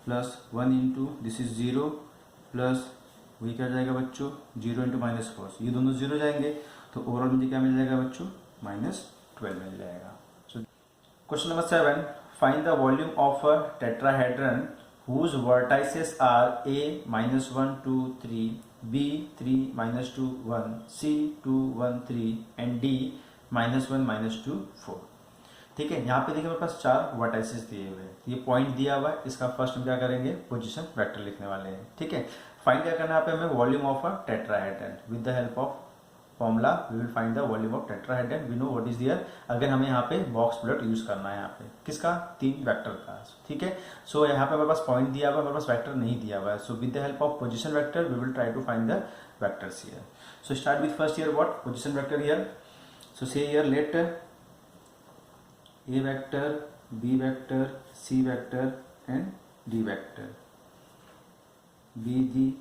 plus 1 into this is 0 plus वही क्या जाएगा बच्चों 0 इंटू -4, ये दोनों 0 जाएंगे, तो ओवरऑल मुझे क्या मिल जाएगा बच्चों -12 मिल जाएगा। So question number 7, find the volume of a tetrahedron whose vertices are A -1 2 3, B 3 -2 1, C 2 1 3 and D -1 -2 4, ठीक है। यहाँ पे देखिए मेरे पास 4 वर्टाइसेस दिए हुए हैं, ये पॉइंट दिया हुआ है, इसका फर्स्ट हम क्या करेंगे पोजीशन वेक्टर लिखने वाले हैं, ठीक है। फाइंड क्या करना है यहाँ पे हमें, volume of a tetrahedron, with the help of formula we will find the volume of tetrahedron, we know what is there. अगर हमें यहाँ पे बॉक्स प्रोडक्ट यूज करना है यहाँ पे किसका, 3 वेक्टर का, ठीक है। सो यहाँ पे हमारे पास पॉइंट दिया हुआ है, हमारे पास वेक्टर नहीं दिया हुआ है, so with the help of position vector we will try to find the vectors here. So start with first here what position vector here, so say here let A vector, B vector, C vector and D vector be the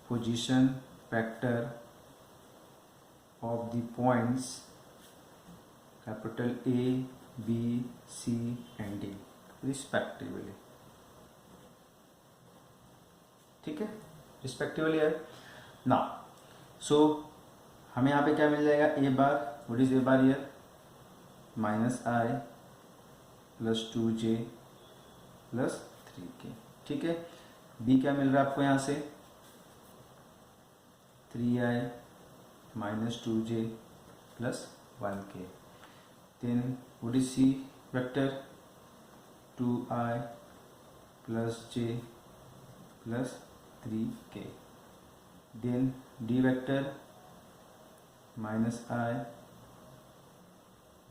position vector of the points capital A, B, C and D respectively, ठीक है, respectively है ना। सो हमें यहाँ पे क्या मिल जाएगा, A bar, what is A bar here -I plus 2j plus 3k, ठीक है। B क्या मिल रहा है आपको यहाँ से 3i -2j plus 1k, then what is C vector 2i plus j plus 3k, then D vector -i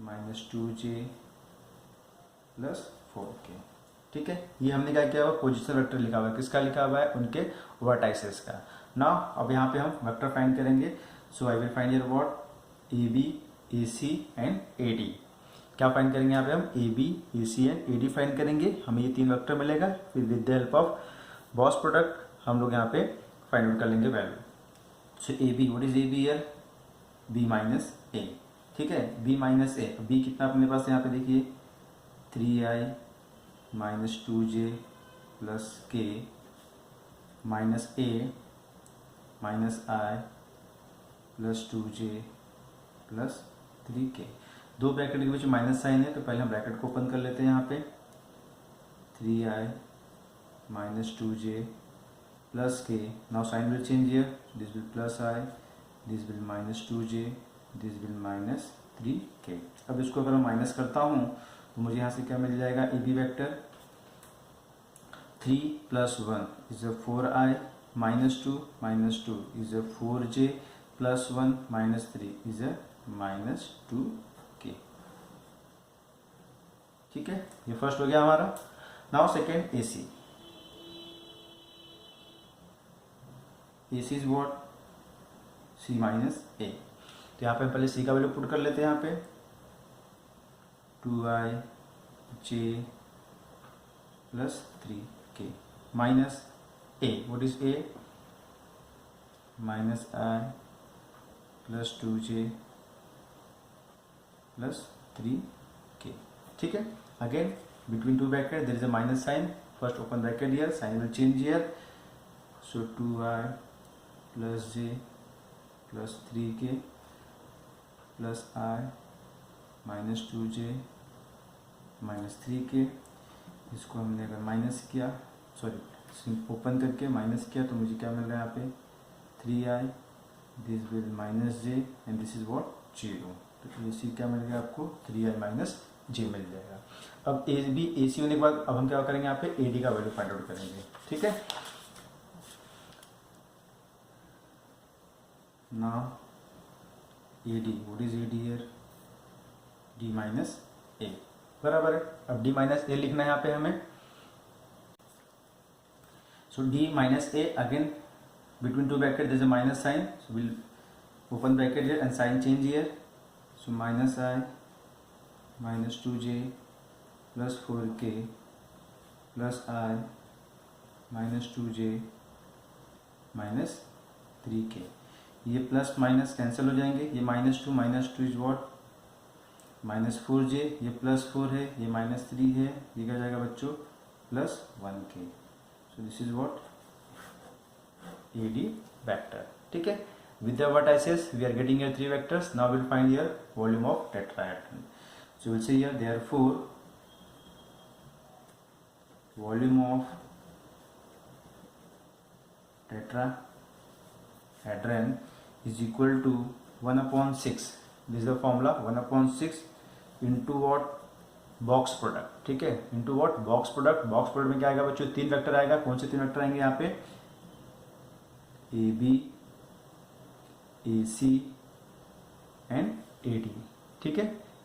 -2j plus 4k, ठीक है। ये हमने क्या किया हुआ पोजिशन वेक्टर लिखा हुआ है, किसका लिखा हुआ है, उनके वर्टाइसेस का। नाउ अब यहाँ पे हम वेक्टर फाइंड करेंगे, so I will find here what AB AC and AD, क्या फाइंड करेंगे यहाँ पे हम AB AC and AD find करेंगे, हमें ये 3 वेक्टर मिलेगा, फिर with the help of box product हम लोग यहाँ पे फाइंड आउट कर लेंगे value. So AB what is AB here B -A, ठीक है, B -A, B कितना अपने पास यहाँ पे देखिए 3i -2j plus k -a -i plus 2j plus 3k, 2 bracket के बीच माइनस साइन है, तो पहले हम ब्रैकेट को ओपन कर लेते हैं यहाँ पे 3i -2j plus k, now sine will change here, this will plus i, this will -2j, this will -3k। अब इसको अगर मैं माइनस करता हूँ तो मुझे यहाँ से क्या मिल जाएगा, AB vector 3 + 1 is 4i -2 is 4j plus 1 -3 is -2k, ठीक है। ये फर्स्ट हो गया हमारा। Now second AC, AC is what c minus a। तो यहाँ पे हम पहले c का वैल्यू पुट कर लेते हैं यहाँ पे 2ij plus 3k minus a, what is a, minus i plus 2j plus 3k। ठीक है, again between two bracket there is a minus sign, first open bracket here, sign will change here, so 2i plus j plus 3k plus I minus 2j minus 3k। इसको हमने अगर minus किया, sorry open करके minus किया तो मुझे क्या मिल रहा है यहाँ पे 3i, this will minus j and this is what 0। तो इसी क्या मिल गया आपको 3i माइनस j मिल जाएगा। अब ए बी ए सी होने के बाद अब हम क्या करेंगे, यहाँ पे ए डी का वैल्यू फाइंड आउट करेंगे। ठीक है, now A D, what is A D here, D minus A, बराबर है। अब डी माइनस ए लिखना है यहाँ पे हमें, so D minus A, again between two bracket there is a minus sign, so will open bracket here and sign change here, so minus I minus 2j plus 4k plus i minus 2j minus 3k। ये plus minus cancel हो जाएंगे, ये minus two is what minus 4j, ये plus 4 है, ये minus 3 है, ये क्या जाएगा बच्चों plus 1k। So this is what A D vector. ठीक है, with the vertices we are getting here 3 vectors. Now we'll find here volume of tetrahedron. So we'll say here therefore volume of tetrahedron is equal to 1/6. This is the formula, 1/6 into what, box product. ठीक है, into what box product. Box product में क्या आएगा बच्चों 3 vector आएगा। कौन से 3 vector आएंगे यहाँ पे, A B A C and A D. ठीक है,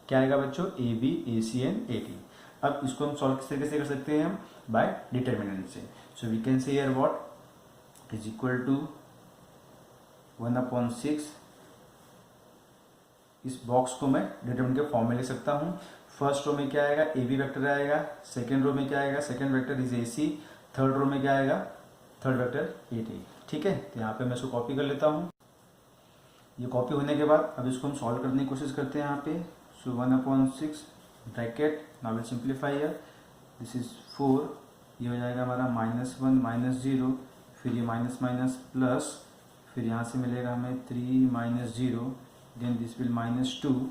क्या आएगा बच्चों A B A C and A D. अब इसको हम सॉल्व किस तरीके से कर सकते हैं, हम बाय डिटर्मिनेंट से। So we can say here what is equal to 1/6। इस बॉक्स को मैं डिटर्मिनेंट के फॉर्म में लिख सकता हूँ। फर्स्ट रो में क्या आएगा, ए बी वैक्टर आएगा। सेकेंड रो में क्या आएगा, second vector is A C. Third row में क्या आएगा, थर्ड वैक्टर ए डी। ठीक है, तो यहाँ पे मैं इसको कॉपी कर लेता हूँ। ये कॉपी होने के बाद अब इसको हम सॉल्व करने की कोशिश करते हैं यहाँ पे। सो 1/6 bracket, now will simplify here, this is 4, ये हो जाएगा हमारा -1 -0, फिर ये माइनस माइनस प्लस, फिर यहाँ से मिलेगा हमें 3 -0, देन दिस विल -2,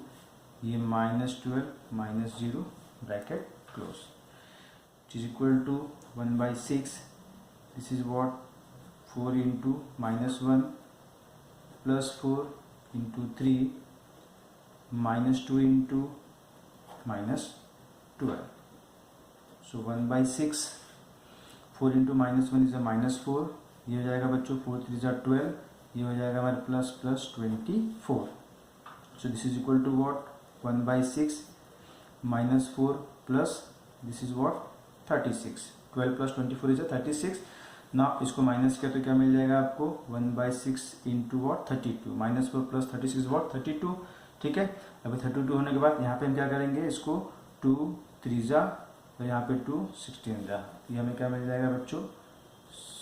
ये -12 -0 bracket close, which is equal to 1/6। This is what 4 into -1 plus 4 into 3 -2 into -12। So 1/6, 4 into -1 is -4, ये हो जाएगा बच्चों 4 3 ज़ा 12, ये हो जाएगा हमारे plus 24। So this is equal to what 1/6 -4 plus this is what 36, 12 plus 24 is 36। ना इसको माइनस किया तो क्या मिल जाएगा आपको 1/6 इंटू वॉट 32, -4 प्लस 36 वॉट 32। ठीक है, अभी 32 होने के बाद यहाँ पे हम क्या करेंगे, इसको 2 3 ज़ा और यहाँ पे 2 16 ज़ा, ये हमें क्या मिल जाएगा बच्चों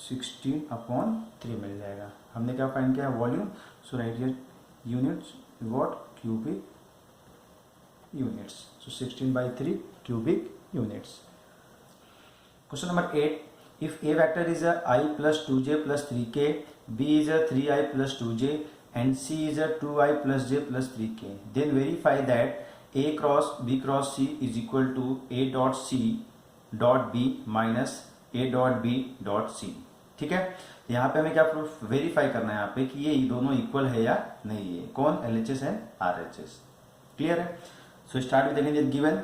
16/3 मिल जाएगा। हमने क्या फाइंड किया है volume. So right here units what cubic units, so 16/3 cubic units. Question number 8, if A vector is a I plus 2j plus 3k, B is a 3i plus 2j and C is a 2i plus j plus 3k, then verify that A cross B cross C is equal to A dot C dot B minus A dot B dot C। ठीक है, यहाँ पे हमें क्या proof verify करना है यहाँ पे कि ये दोनों इक्वल है या नहीं है, कौन LHS एंड RHS। क्लियर है। सो start with given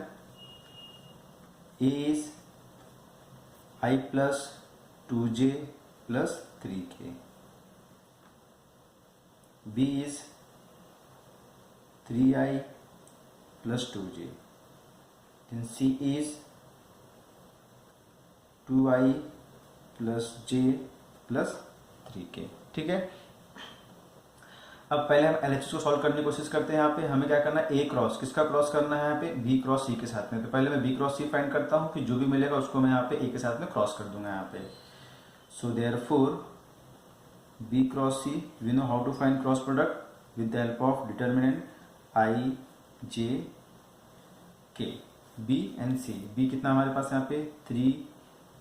A is I plus 2j plus 3k, B is 3i plus 2j, then C is 2i plus j plus 3k। ठीक है, अब पहले हम एलएचएस को सॉल्व करने की कोशिश करते हैं। यहाँ पे हमें क्या करना है, ए क्रॉस, किसका क्रॉस करना है यहाँ पे, बी क्रॉस सी के साथ में। तो पहले मैं बी क्रॉस सी फाइंड करता हूँ, फिर जो भी मिलेगा उसको मैं यहाँ पे ए के साथ में क्रॉस कर दूंगा यहाँ पे। So therefore B cross C, we know how to find cross product with the help of determinant I J K. B and C, B कितना हमारे पास यहाँ पे 3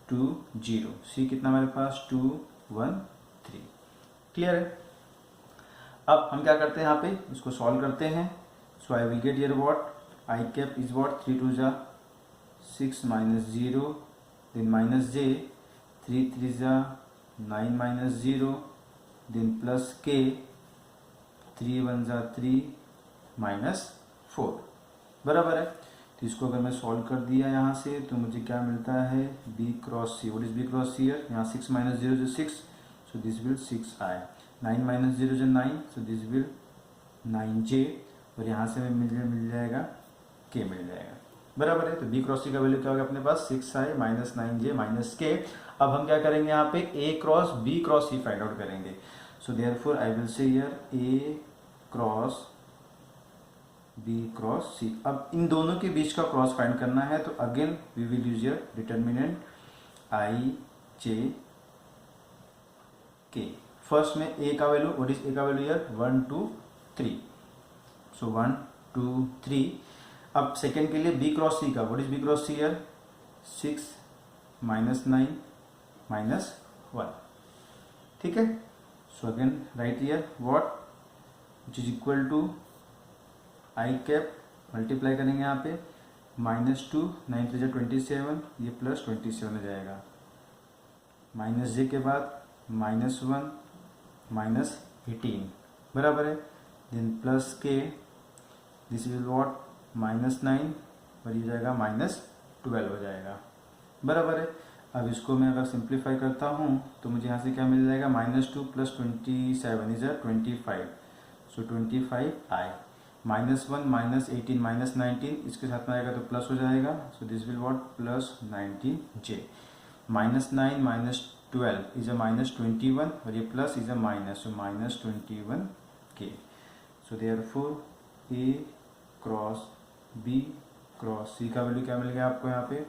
2 0, सी कितना हमारे पास 2 1 3। क्लियर है। अब हम क्या करते हैं यहाँ पे, इसको सॉल्व करते हैं। So I will get here what, I cap is what 3 2 जा 6 माइनस 0, देन माइनस जे 3 3 जा 9 माइनस 0, देन प्लस के 3 1 जा 3 माइनस 4, बराबर है। तो इसको अगर मैं सॉल्व कर दिया यहाँ से तो मुझे क्या मिलता है, B cross C. What is B cross C here, यहाँ 6 माइनस 0 जो 6, so this will 6 I, 9 minus 0 जो 9, सो दिस विल 9 जे, और यहाँ से मिल जाएगा के मिल जाएगा, बराबर है। तो बी क्रॉस सी का वैल्यू क्या होगा अपने पास, 6 आई माइनस 9 जे माइनस के। अब हम क्या करेंगे यहाँ पे, A cross B cross C find out करेंगे। So therefore I will say here A cross B cross C. अब इन दोनों के बीच का क्रॉस फाइंड करना है, तो again we will use your determinant I J K. First में ए का वैल्यू, व्हाट इज ए का वैल्यू हियर 1 2 3, सो 1 2 3। अब सेकेंड के लिए बी क्रॉस सी का, what is B cross C here 6 minus 9 minus 1, ठीक है। So again write here what, which is equal to I cap multiply करेंगे यहाँ पे -2 9 3 27, ये प्लस 27 हो जाएगा, माइनस जे के बाद -1 माइनस 18, बराबर है। देन प्लस के, दिस विल व्हाट -9, और ये जाएगा -12 हो जाएगा, बराबर है। अब इसको मैं अगर सिंप्लीफाई करता हूँ तो मुझे यहाँ से क्या मिल जाएगा, -2 + 27 इज 25, सो 25 आई, -1 -18 -19, इसके साथ में आएगा तो प्लस हो जाएगा, so this will what +19 J, -9 -12 is -21, और ये प्लस इज माइनस, सो -21 के। सो देयरफॉर ए क्रॉस बी क्रॉस सी का वैल्यू क्या मिल गया आपको यहाँ पे,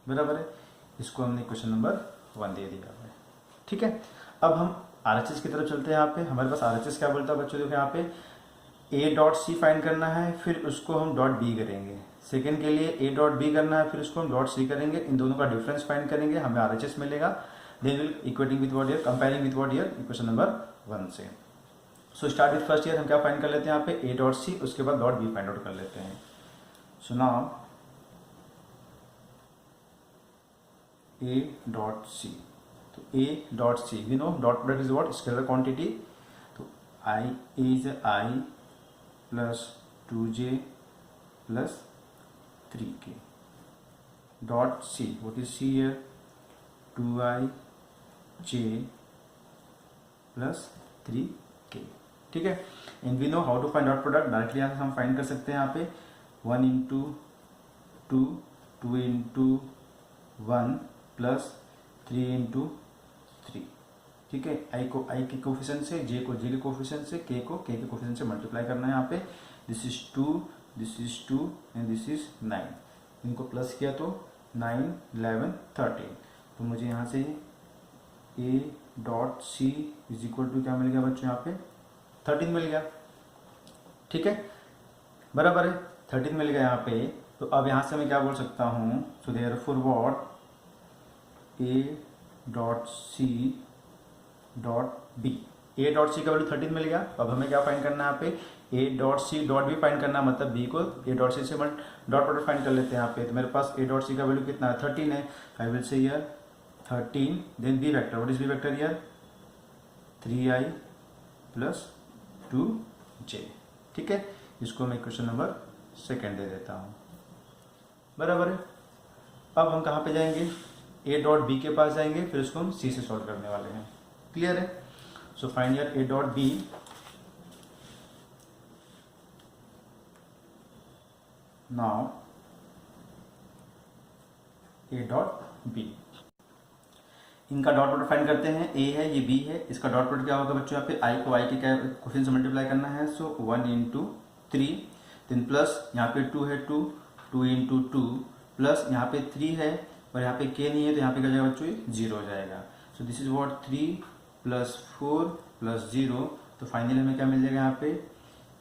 बराबर है। इसको हमने क्वेश्चन नंबर 1 दे दिया है, ठीक है। अब हम आरएचएस की तरफ चलते हैं। यहाँ पे हमारे पास आरएचएस क्या बोलता है बच्चों, देखो यहाँ पे ए डॉट सी फाइंड करना है, फिर उसको हम डॉट बी करेंगे। सेकंड के लिए ए डॉट बी करना है, फिर उसको हम डॉट सी करेंगे। इन दोनों का डिफरेंस फाइंड करेंगे, हमें आरएचएस मिलेगा। Then will equating with what here, comparing with what here, equation number 1 से। So start with first here, हम क्या फाइंड कर लेते हैं यहाँ पे, ए डॉट सी, उसके बाद डॉट बी फाइंड आउट कर लेते हैं। So now A dot C, तो A dot C, we know dot product is what, scalar quantity. तो I is I plus 2j plus 3k, dot C, what is C here 2ij plus 3k, ठीक है। And we know how to find dot product, directly यहाँ से हम find कर सकते हैं। यहाँ पे 1 × 2 2 × 1 प्लस 3 × 3, ठीक है। आई को आई के कोफिशिएंट से, जे को जे के कोफिशिएंट से, के को के के कोफिशिएंट से मल्टीप्लाई करना है यहाँ पे। This is 2, this is 2 and this is 9, इनको प्लस किया तो 9 11 13। तो मुझे यहाँ से A dot C is equal to क्या मिल गया बच्चों, यहाँ पे 13 मिल गया, ठीक है, बराबर है। 13 मिल गया यहाँ पे। तो अब यहाँ से मैं क्या बोल सकता हूँ, so therefore what A dot C dot B, A dot C का वैल्यू 13 मिल गया। अब हमें क्या फाइंड करना है यहाँ पे, A dot C dot B find करना है, मतलब बी को ए डॉट सी से डॉट प्रोडक्ट फाइंड कर लेते हैं यहाँ पे। तो मेरे पास ए डॉट सी का वैल्यू कितना है 13 है। I will say here 13, then B vector, what is B vector here 3i plus 2j, ठीक है। इसको मैं क्वेश्चन नंबर 2 दे देता हूँ, बराबर है। अब हम कहाँ पे जाएंगे, ए डॉट बी के पास जाएंगे, फिर उसको हम सी से सॉल्व करने वाले हैं, क्लियर है। So find here A dot B, now A dot B, इनका डॉट प्रोडक्ट फाइंड करते हैं, ए है ये बी है, इसका डॉट प्रोडक्ट क्या होगा बच्चों, यहाँ पे आई को आई के कोफिशिएंट से मल्टीप्लाई करना है, सो 1 इंटू 3, देन प्लस यहाँ पे 2 है 2 इंटू 2 प्लस यहाँ पे 3 है और यहाँ पे के नहीं है तो यहाँ पे क्या जाएगा बच्चों, ये 0 हो जाएगा। So this is what 3 plus 4 plus 0, तो फाइनली हमें क्या मिल जाएगा यहाँ पे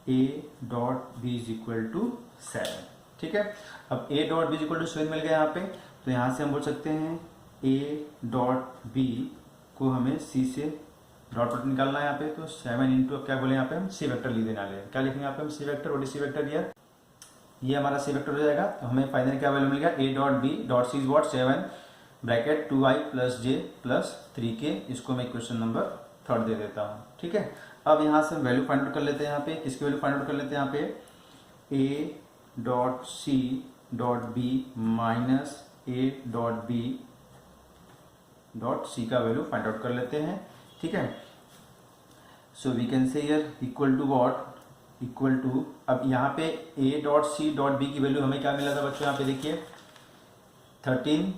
A dot B is equal to 7। ठीक है, अब A dot B is equal to 7 मिल गया यहाँ पे, तो यहाँ से हम बोल सकते हैं ए डॉट बी को हमें सी से डॉट प्रोडक्ट निकालना है यहाँ पे, तो 7 इंटू अब क्या बोले यहाँ पे हम सी वेक्टर लिख देने वाले हैं। क्या लिखेंगे यहाँ पे हम C vector, what is C vector here, ये हमारा सी वेक्टर हो जाएगा। तो हमें फाइनल क्या वैल्यू मिल गया, A dot B dot C is what 7 bracket 2i plus J plus 3k, इसको मैं इक्वेशन नंबर 3 दे देता हूँ। ठीक है, अब यहाँ से वैल्यू फाइंड आउट कर लेते हैं, यहाँ पे किसकी वैल्यू फाइंड आउट कर लेते हैं, यहाँ पे A dot C dot B minus A dot B dot C का वैल्यू फाइंड आउट कर लेते हैं। ठीक है, so we can say here equal to what, equal to, अब यहाँ पे A dot C dot B की वैल्यू हमें क्या मिला था बच्चों, यहाँ पे देखिए 13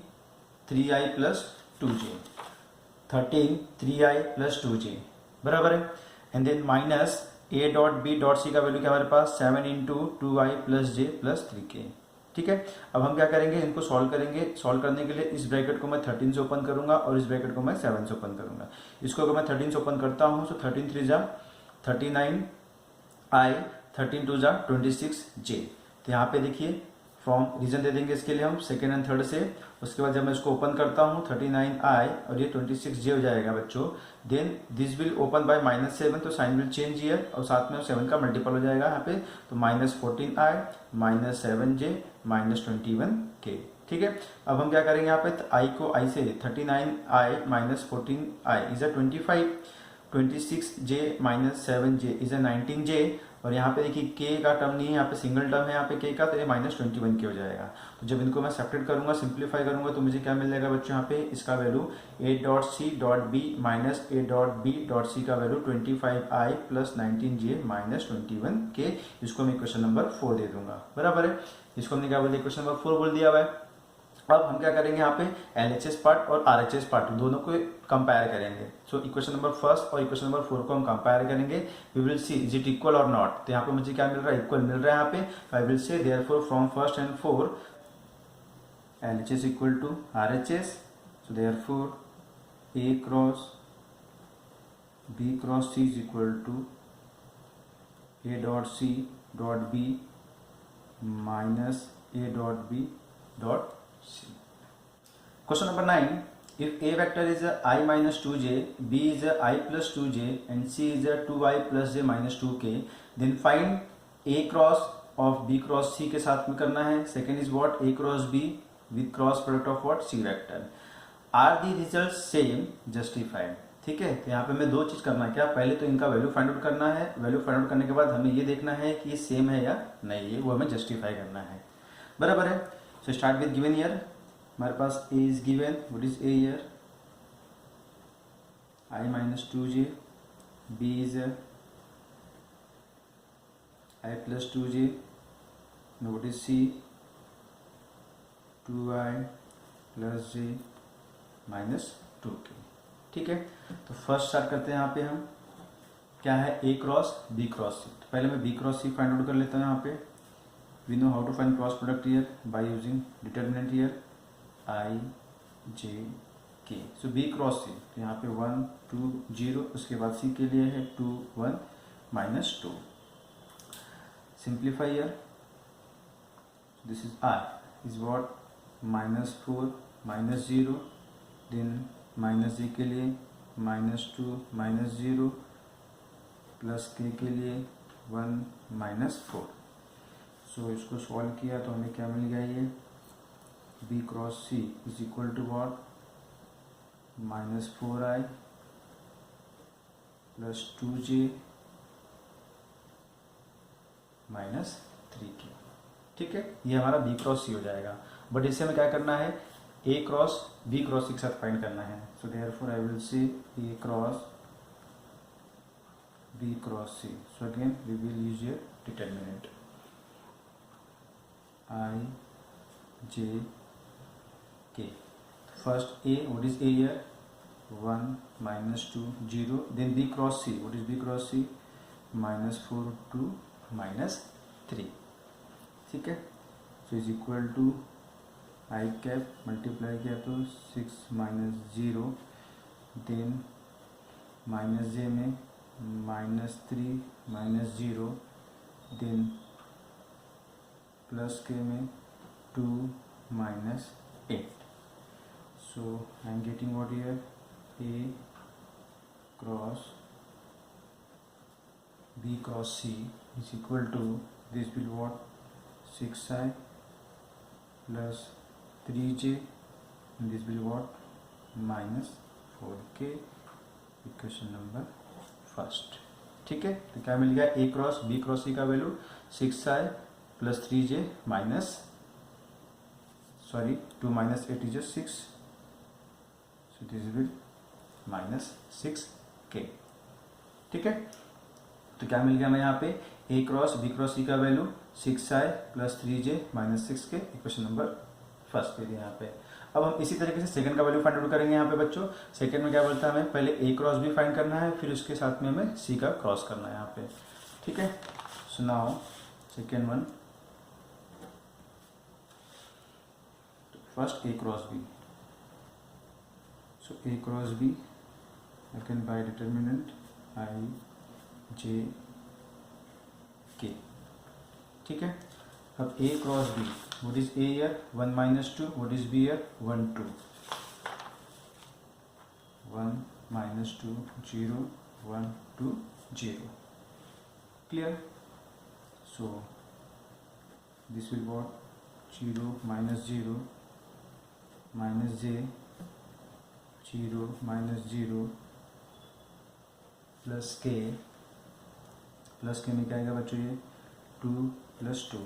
3i plus 2j, 13 3i plus 2j बराबर है, and then minus A dot B dot C का वैल्यू क्या हमारे पास 7 into 2i plus J plus 3k। ठीक है, अब हम क्या करेंगे, इनको सॉल्व करेंगे। सॉल्व करने के लिए इस ब्रैकेट को मैं 13 से ओपन करूंगा और इस ब्रैकेट को मैं 7 से ओपन करूंगा। इसको अगर मैं 13 से ओपन करता हूं तो 13 3 जा 39i, 13 2 जा 26j। तो यहाँ पे देखिए फ्रॉम रीजन दे देंगे इसके लिए हम सेकेंड एंड थर्ड से। उसके बाद जब मैं इसको ओपन करता हूँ 39i और ये 26j हो जाएगा बच्चों। Then this will open by -7, तो साइन विल चेंज हियर और साथ में 7 का मल्टीपल हो जाएगा यहाँ पे, तो -14i -7j -21k। ठीक है, अब हम क्या करेंगे यहाँ पे i को i से 39i -14i is a 25, 26j -7j is a 19j, और यहाँ पे देखिए k का टर्म नहीं है, यहाँ पे सिंगल टर्म है यहाँ पे k का, तो ये -21k हो जाएगा। तो जब इनको मैं सब्ट्रैक्ट करूंगा, सिंप्लीफाई करूंगा, तो मुझे क्या मिल जाएगा बच्चों, यहाँ पे इसका value a dot C dot B minus a dot B dot C का value 25i plus 19j -21k। इसको मैं इक्वेशन नंबर 4 दे दूंगा, बराबर है। इसको हमने क्या बोल दिया, इक्वेशन नंबर 4 बोल दिया हुआ है। अब हम क्या करेंगे, यहाँ पे LHS पार्ट और RHS पार्ट दोनों को कंपेयर करेंगे। सो इक्वेशन नंबर 1 और इक्वेशन नंबर 4 को हम कंपेयर करेंगे। We will see is it equal और नॉट। तो यहाँ पे मुझे क्या मिल रहा है, इक्वल मिल रहा है यहाँ पे। I will say therefore from first and 4 LHS equal to RHS, so therefore A cross B cross C is equal to A dot C dot B minus A dot B dot C. Question number 9. If A vector is a I minus 2j, B is a I plus 2j, and C is a 2i plus j minus 2k, then find A cross of B cross C के साथ में करना है. Second is what? A cross B with cross product of what? C vector. Are the results same? Justified. ठीक है, तो यहाँ पे हमें दो चीज करना है। क्या, पहले तो इनका वैल्यू फाइंड आउट करना है। वैल्यू फाइंड आउट करने के बाद हमें ये देखना है कि ये सेम है या नहीं है, वो हमें जस्टिफाई करना है, बराबर है। So start with given here. हमारे पास a is given. What is a here? I minus 2j. B is a I plus 2j. Now what is C? 2i plus j minus 2k. ठीक है, तो first start करते हैं। यहाँ पे हम क्या है, a cross b cross c। तो पहले मैं b cross c find out कर लेता हूँ। यहाँ पे we know how to find cross product here by using determinant here I j k. so b cross c, तो यहाँ पे 1 2 0, उसके बाद c के लिए है 2 1 minus 2. simplify here, this is I is what -4 -0, then minus j के लिए -2 -0 प्लस k के लिए 1 -4. सो इसको सॉल्व किया तो हमें क्या मिल गया, ये b cross c is equal to what -4i plus 2j -3k. ठीक है, ये हमारा b क्रॉस c हो जाएगा। बट इससे हमें क्या करना है, a cross b cross c के साथ फाइंड करना है। So therefore I will say a cross b cross c. So again we will use your determinant I j k. First a, what is a here? 1 minus 2 0, then b cross c, what is b cross c, minus 4 2 minus 3, ठीक है. So is equal to I cap multiply किया तो 6 minus 0, then minus जे में minus 3 minus 0, then plus के में 2 minus 8. So I am getting what here, A cross B cross C is equal to, this will what, 6i plus 3j, and this will what, minus 4k. Equation number first. ठीक है, तो क्या मिल गया, A cross B cross C का value 6i plus 3j minus 2 minus 8 is just 6, so this will minus 6k. ठीक है, तो क्या मिल गया हमें यहाँ पे, A cross B cross C का value 6i plus 3j minus 6k. Equation number first पे यहाँ पे. अब हम इसी तरीके से सेकंड का वैल्यू फाइंड आउट करेंगे यहाँ पे बच्चों. सेकंड में क्या बोलता है, हमें पहले A क्रॉस B फाइंड करना है, फिर उसके साथ में हमें C का क्रॉस करना है यहाँ पे. ठीक है, so now second one, first A cross B. So A cross B, I can by determinant I J K. ठीक है, अब A cross B, what is A here, 1 minus 2, what is B here, 1 2, 1 minus 2 0, 1 2 0. Clear? So this will what, 0 minus 0 minus J 0 minus 0 plus के में क्या आएगा बच्चों, ये 2 plus 2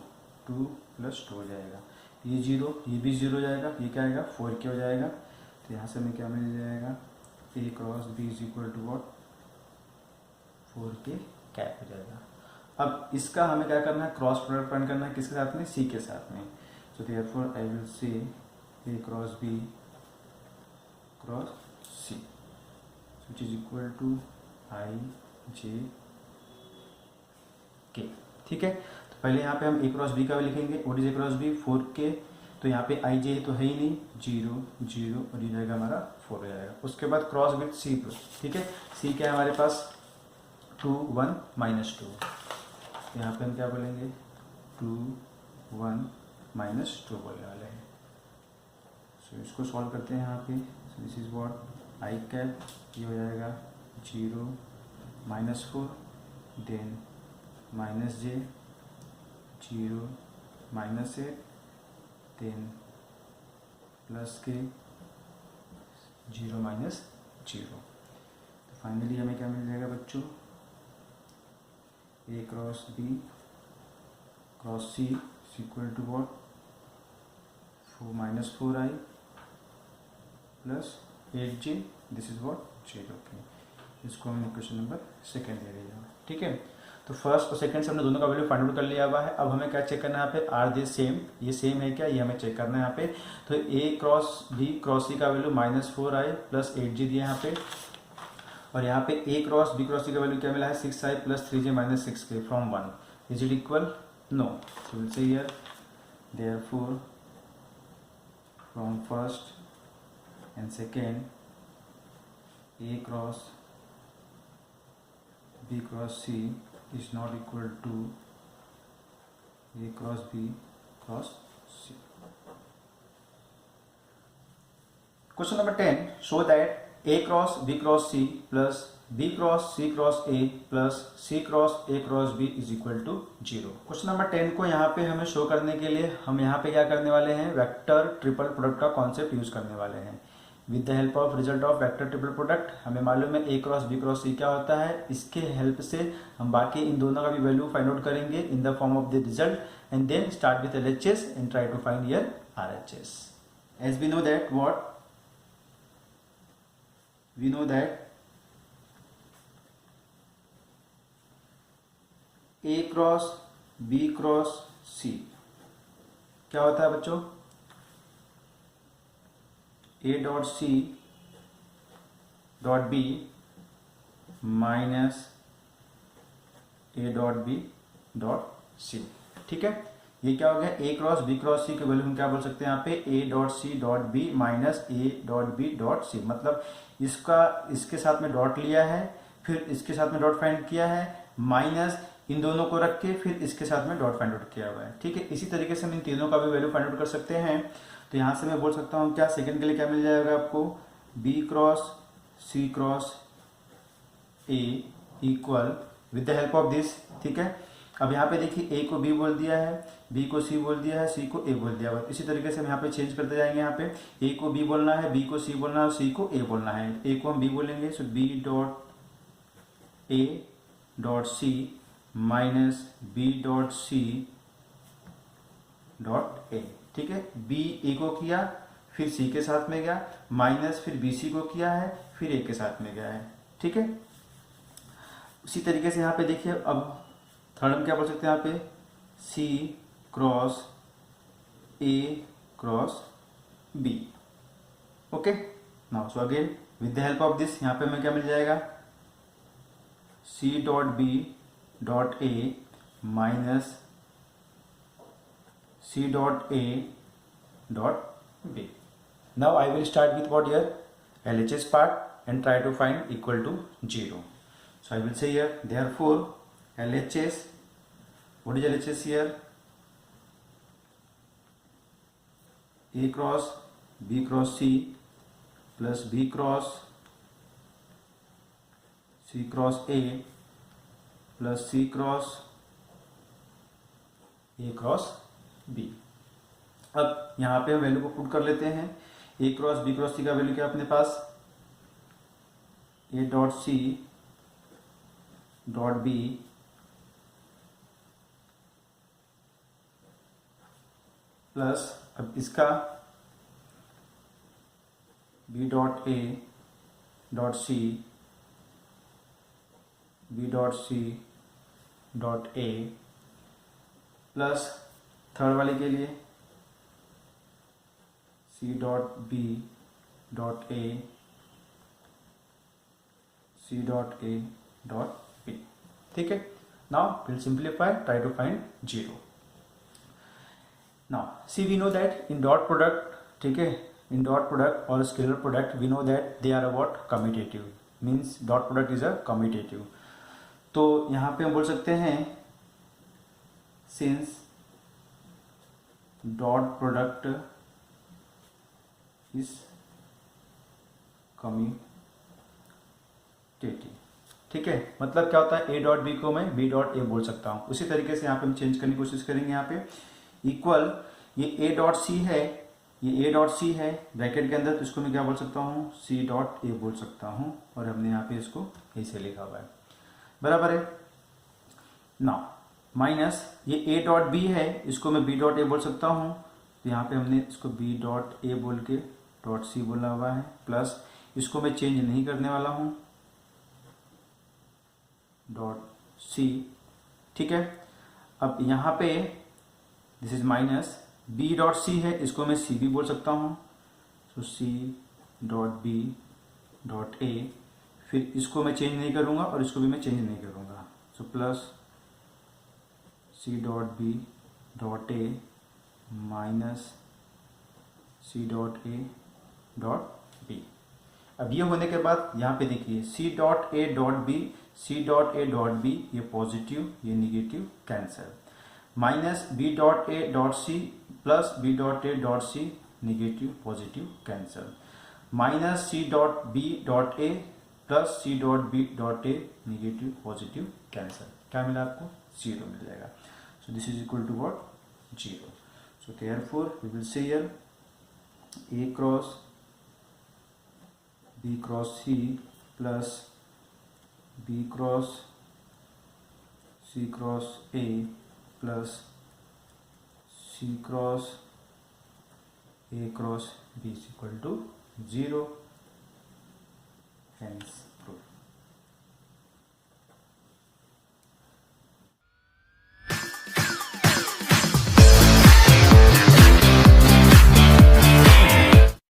हो जाएगा. ये 0, ये भी 0 हो जाएगा, ये क्या आएगा 4k हो जाएगा. तो यहाँ से हमें क्या मिल जाएगा, A cross B is equal to what, 4k cap हो जाएगा. अब इसका हमें क्या करना है, क्रॉस प्रोडक्ट फाइंड करना है, किसके साथ में, C के साथ में. सो therefore I will say A cross B cross C, which is equal to I J K. ठीक है, तो पहले यहाँ पे हम A क्रॉस B का भी लिखेंगे. What is A cross B, 4K. तो यहाँ पे I J तो है ही नहीं, 0 0 और ये जाएगा हमारा 4 हो जाएगा. उसके बाद क्रॉस विथ C प्लस. ठीक है, C क्या है हमारे पास, 2 1 माइनस 2. यहाँ पे हम क्या बोलेंगे, 2 1 माइनस 2 बोलने वाले हैं. सो इसको सॉल्व करते हैं यहाँ पे. सो this is what, I cap, ये हो जाएगा 0 माइनस 4, देन माइनस जे 0 माइनस 8, देन प्लस के 0 माइनस 0. तो फाइनली हमें क्या मिल जाएगा बच्चों, A cross B cross C is equal to what, 4 minus 4i plus 8j, this is what 0k. इसको हम इक्वेशन नंबर सेकेंड दे रहे हैं. ठीक है, तो फर्स्ट और सेकंड से हमने दोनों का वैल्यू फाइंड आउट कर लिया हुआ है. अब हमें क्या चेक करना है यहाँ पे, आर दे सेम, ये सेम है क्या, ये हमें चेक करना है यहाँ पे. तो A cross B cross C का value minus 4i plus 8j दिया यहाँ पे, और यहाँ पे A cross B cross C का वैल्यू क्या मिला है, 6i plus 3j minus 6k from 1. Is it equal, no. So will say here therefore from first and second, A cross B cross C is not equal to A cross B cross C. Question number 10, show that A cross B cross C plus B cross C cross A plus C cross A cross B is equal to 0. Question number 10 को यहाँ पे हमें show करने के लिए हम यहाँ पे क्या करने वाले हैं, वेक्टर ट्रिपल प्रोडक्ट का कॉन्सेप्ट यूज करने वाले हैं. With the help of result of vector triple product, हमें मालूम है A cross B cross C क्या होता है. इसके हेल्प से हम बाकी इन दोनों का भी वैल्यू फाइंड आउट करेंगे in the form of the result, and then start with LHS and try to find here RHS. As we know that what, we know that A cross B cross C क्या होता है बच्चों, A dot C dot B minus A dot B dot C. ठीक है, ये क्या हो गया, A cross B cross C के वैल्यू हम क्या बोल सकते हैं यहाँ पे, A dot C dot B minus A dot B dot C. मतलब इसका इसके साथ में डॉट लिया है, फिर इसके साथ में डॉट फाइंड किया है, माइनस इन दोनों को रख के फिर इसके साथ में डॉट फाइंड आउट किया हुआ है। ठीक है, इसी तरीके से हम इन तीनों का भी वैल्यू फाइंड आउट कर सकते हैं। तो यहाँ से मैं बोल सकता हूँ क्या, सेकंड के लिए क्या मिल जाएगा आपको, B cross C cross A equal with the help of this. ठीक है, अब यहाँ पे देखिए, ए को बी बोल दिया है, बी को सी बोल दिया है, सी को ए बोल दिया है। इसी तरीके से हम यहाँ पे चेंज करते जाएंगे। यहाँ पे ए को बी बोलना है, बी को सी बोलना है और सी को ए बोलना है। ए को हम बी बोलेंगे, so B dot A dot C minus B dot C dot A. ठीक है, बी ए को किया, फिर सी के साथ में गया, माइनस फिर बी सी को किया है, फिर ए के साथ में गया है। ठीक है, उसी तरीके से यहाँ पे देखिए, अब थर्ड हम क्या बोल सकते हैं यहाँ पे, C cross A cross B. Okay, now so again with the help of this यहाँ पे हमें क्या मिल जाएगा, C dot B dot A minus C dot A dot B. Now I will start with what here, LHS part and try to find equal to 0. So I will say here, therefore LHS, what is LHS here, A cross B cross C plus B cross C cross A plus C cross A cross B। अब यहाँ पे हम value को put कर लेते हैं। A cross B cross C का value क्या अपने पास, A dot C dot B plus अब इसका B dot A dot C B dot C dot A plus third वाले के लिए C dot B dot A C dot A dot B। ठीक है, now will simplify, try to find 0। Now see we know that in dot product, ठीक है, in dot product और scalar product we know that they are about commutative, means dot product is a commutative. तो यहाँ पे हम बोल सकते हैं since dot product is commutative. ठीक है, मतलब क्या होता है, ए डॉट बी को मैं बी डॉट ए बोल सकता हूँ। उसी तरीके से यहाँ पे हम चेंज करने की कोशिश करेंगे। यहाँ पे इक्वल, ये ए डॉट सी है, ये ए डॉट सी है ब्रैकेट के अंदर, तो इसको मैं क्या बोल सकता हूँ, सी डॉट ए बोल सकता हूँ। और हमने यहाँ पे इसको ऐसे लिखा हुआ है, बराबर है ना। माइनस ये ए डॉट बी है, इसको मैं बी डॉट ए बोल सकता हूँ, तो यहाँ पे हमने इसको बी डॉट ए बोल के डॉट सी बोला हुआ है, प्लस इसको मैं चेंज नहीं करने वाला हूँ, डॉट सी। ठीक है, अब यहाँ पे this is minus B dot C है, इसको मैं सी भी बोल सकता हूँ, so C dot B dot A, फिर इसको मैं चेंज नहीं करूँगा और इसको भी मैं चेंज नहीं करूँगा, so plus C dot B dot A minus C dot A dot B. अब ये होने के बाद यहाँ पे देखिए, C dot A dot B, C dot A dot B, ये पॉजिटिव ये negative cancel, minus B dot A dot C plus B dot A dot C, negative positive cancel, minus C dot B dot A plus C dot B dot A, negative positive cancel. क्या मिला आपको, 0 मिल जाएगा। So this is equal to what, 0। So therefore we will say here A cross B cross C plus B cross C cross A plus C cross A cross B is equal to 0. Hence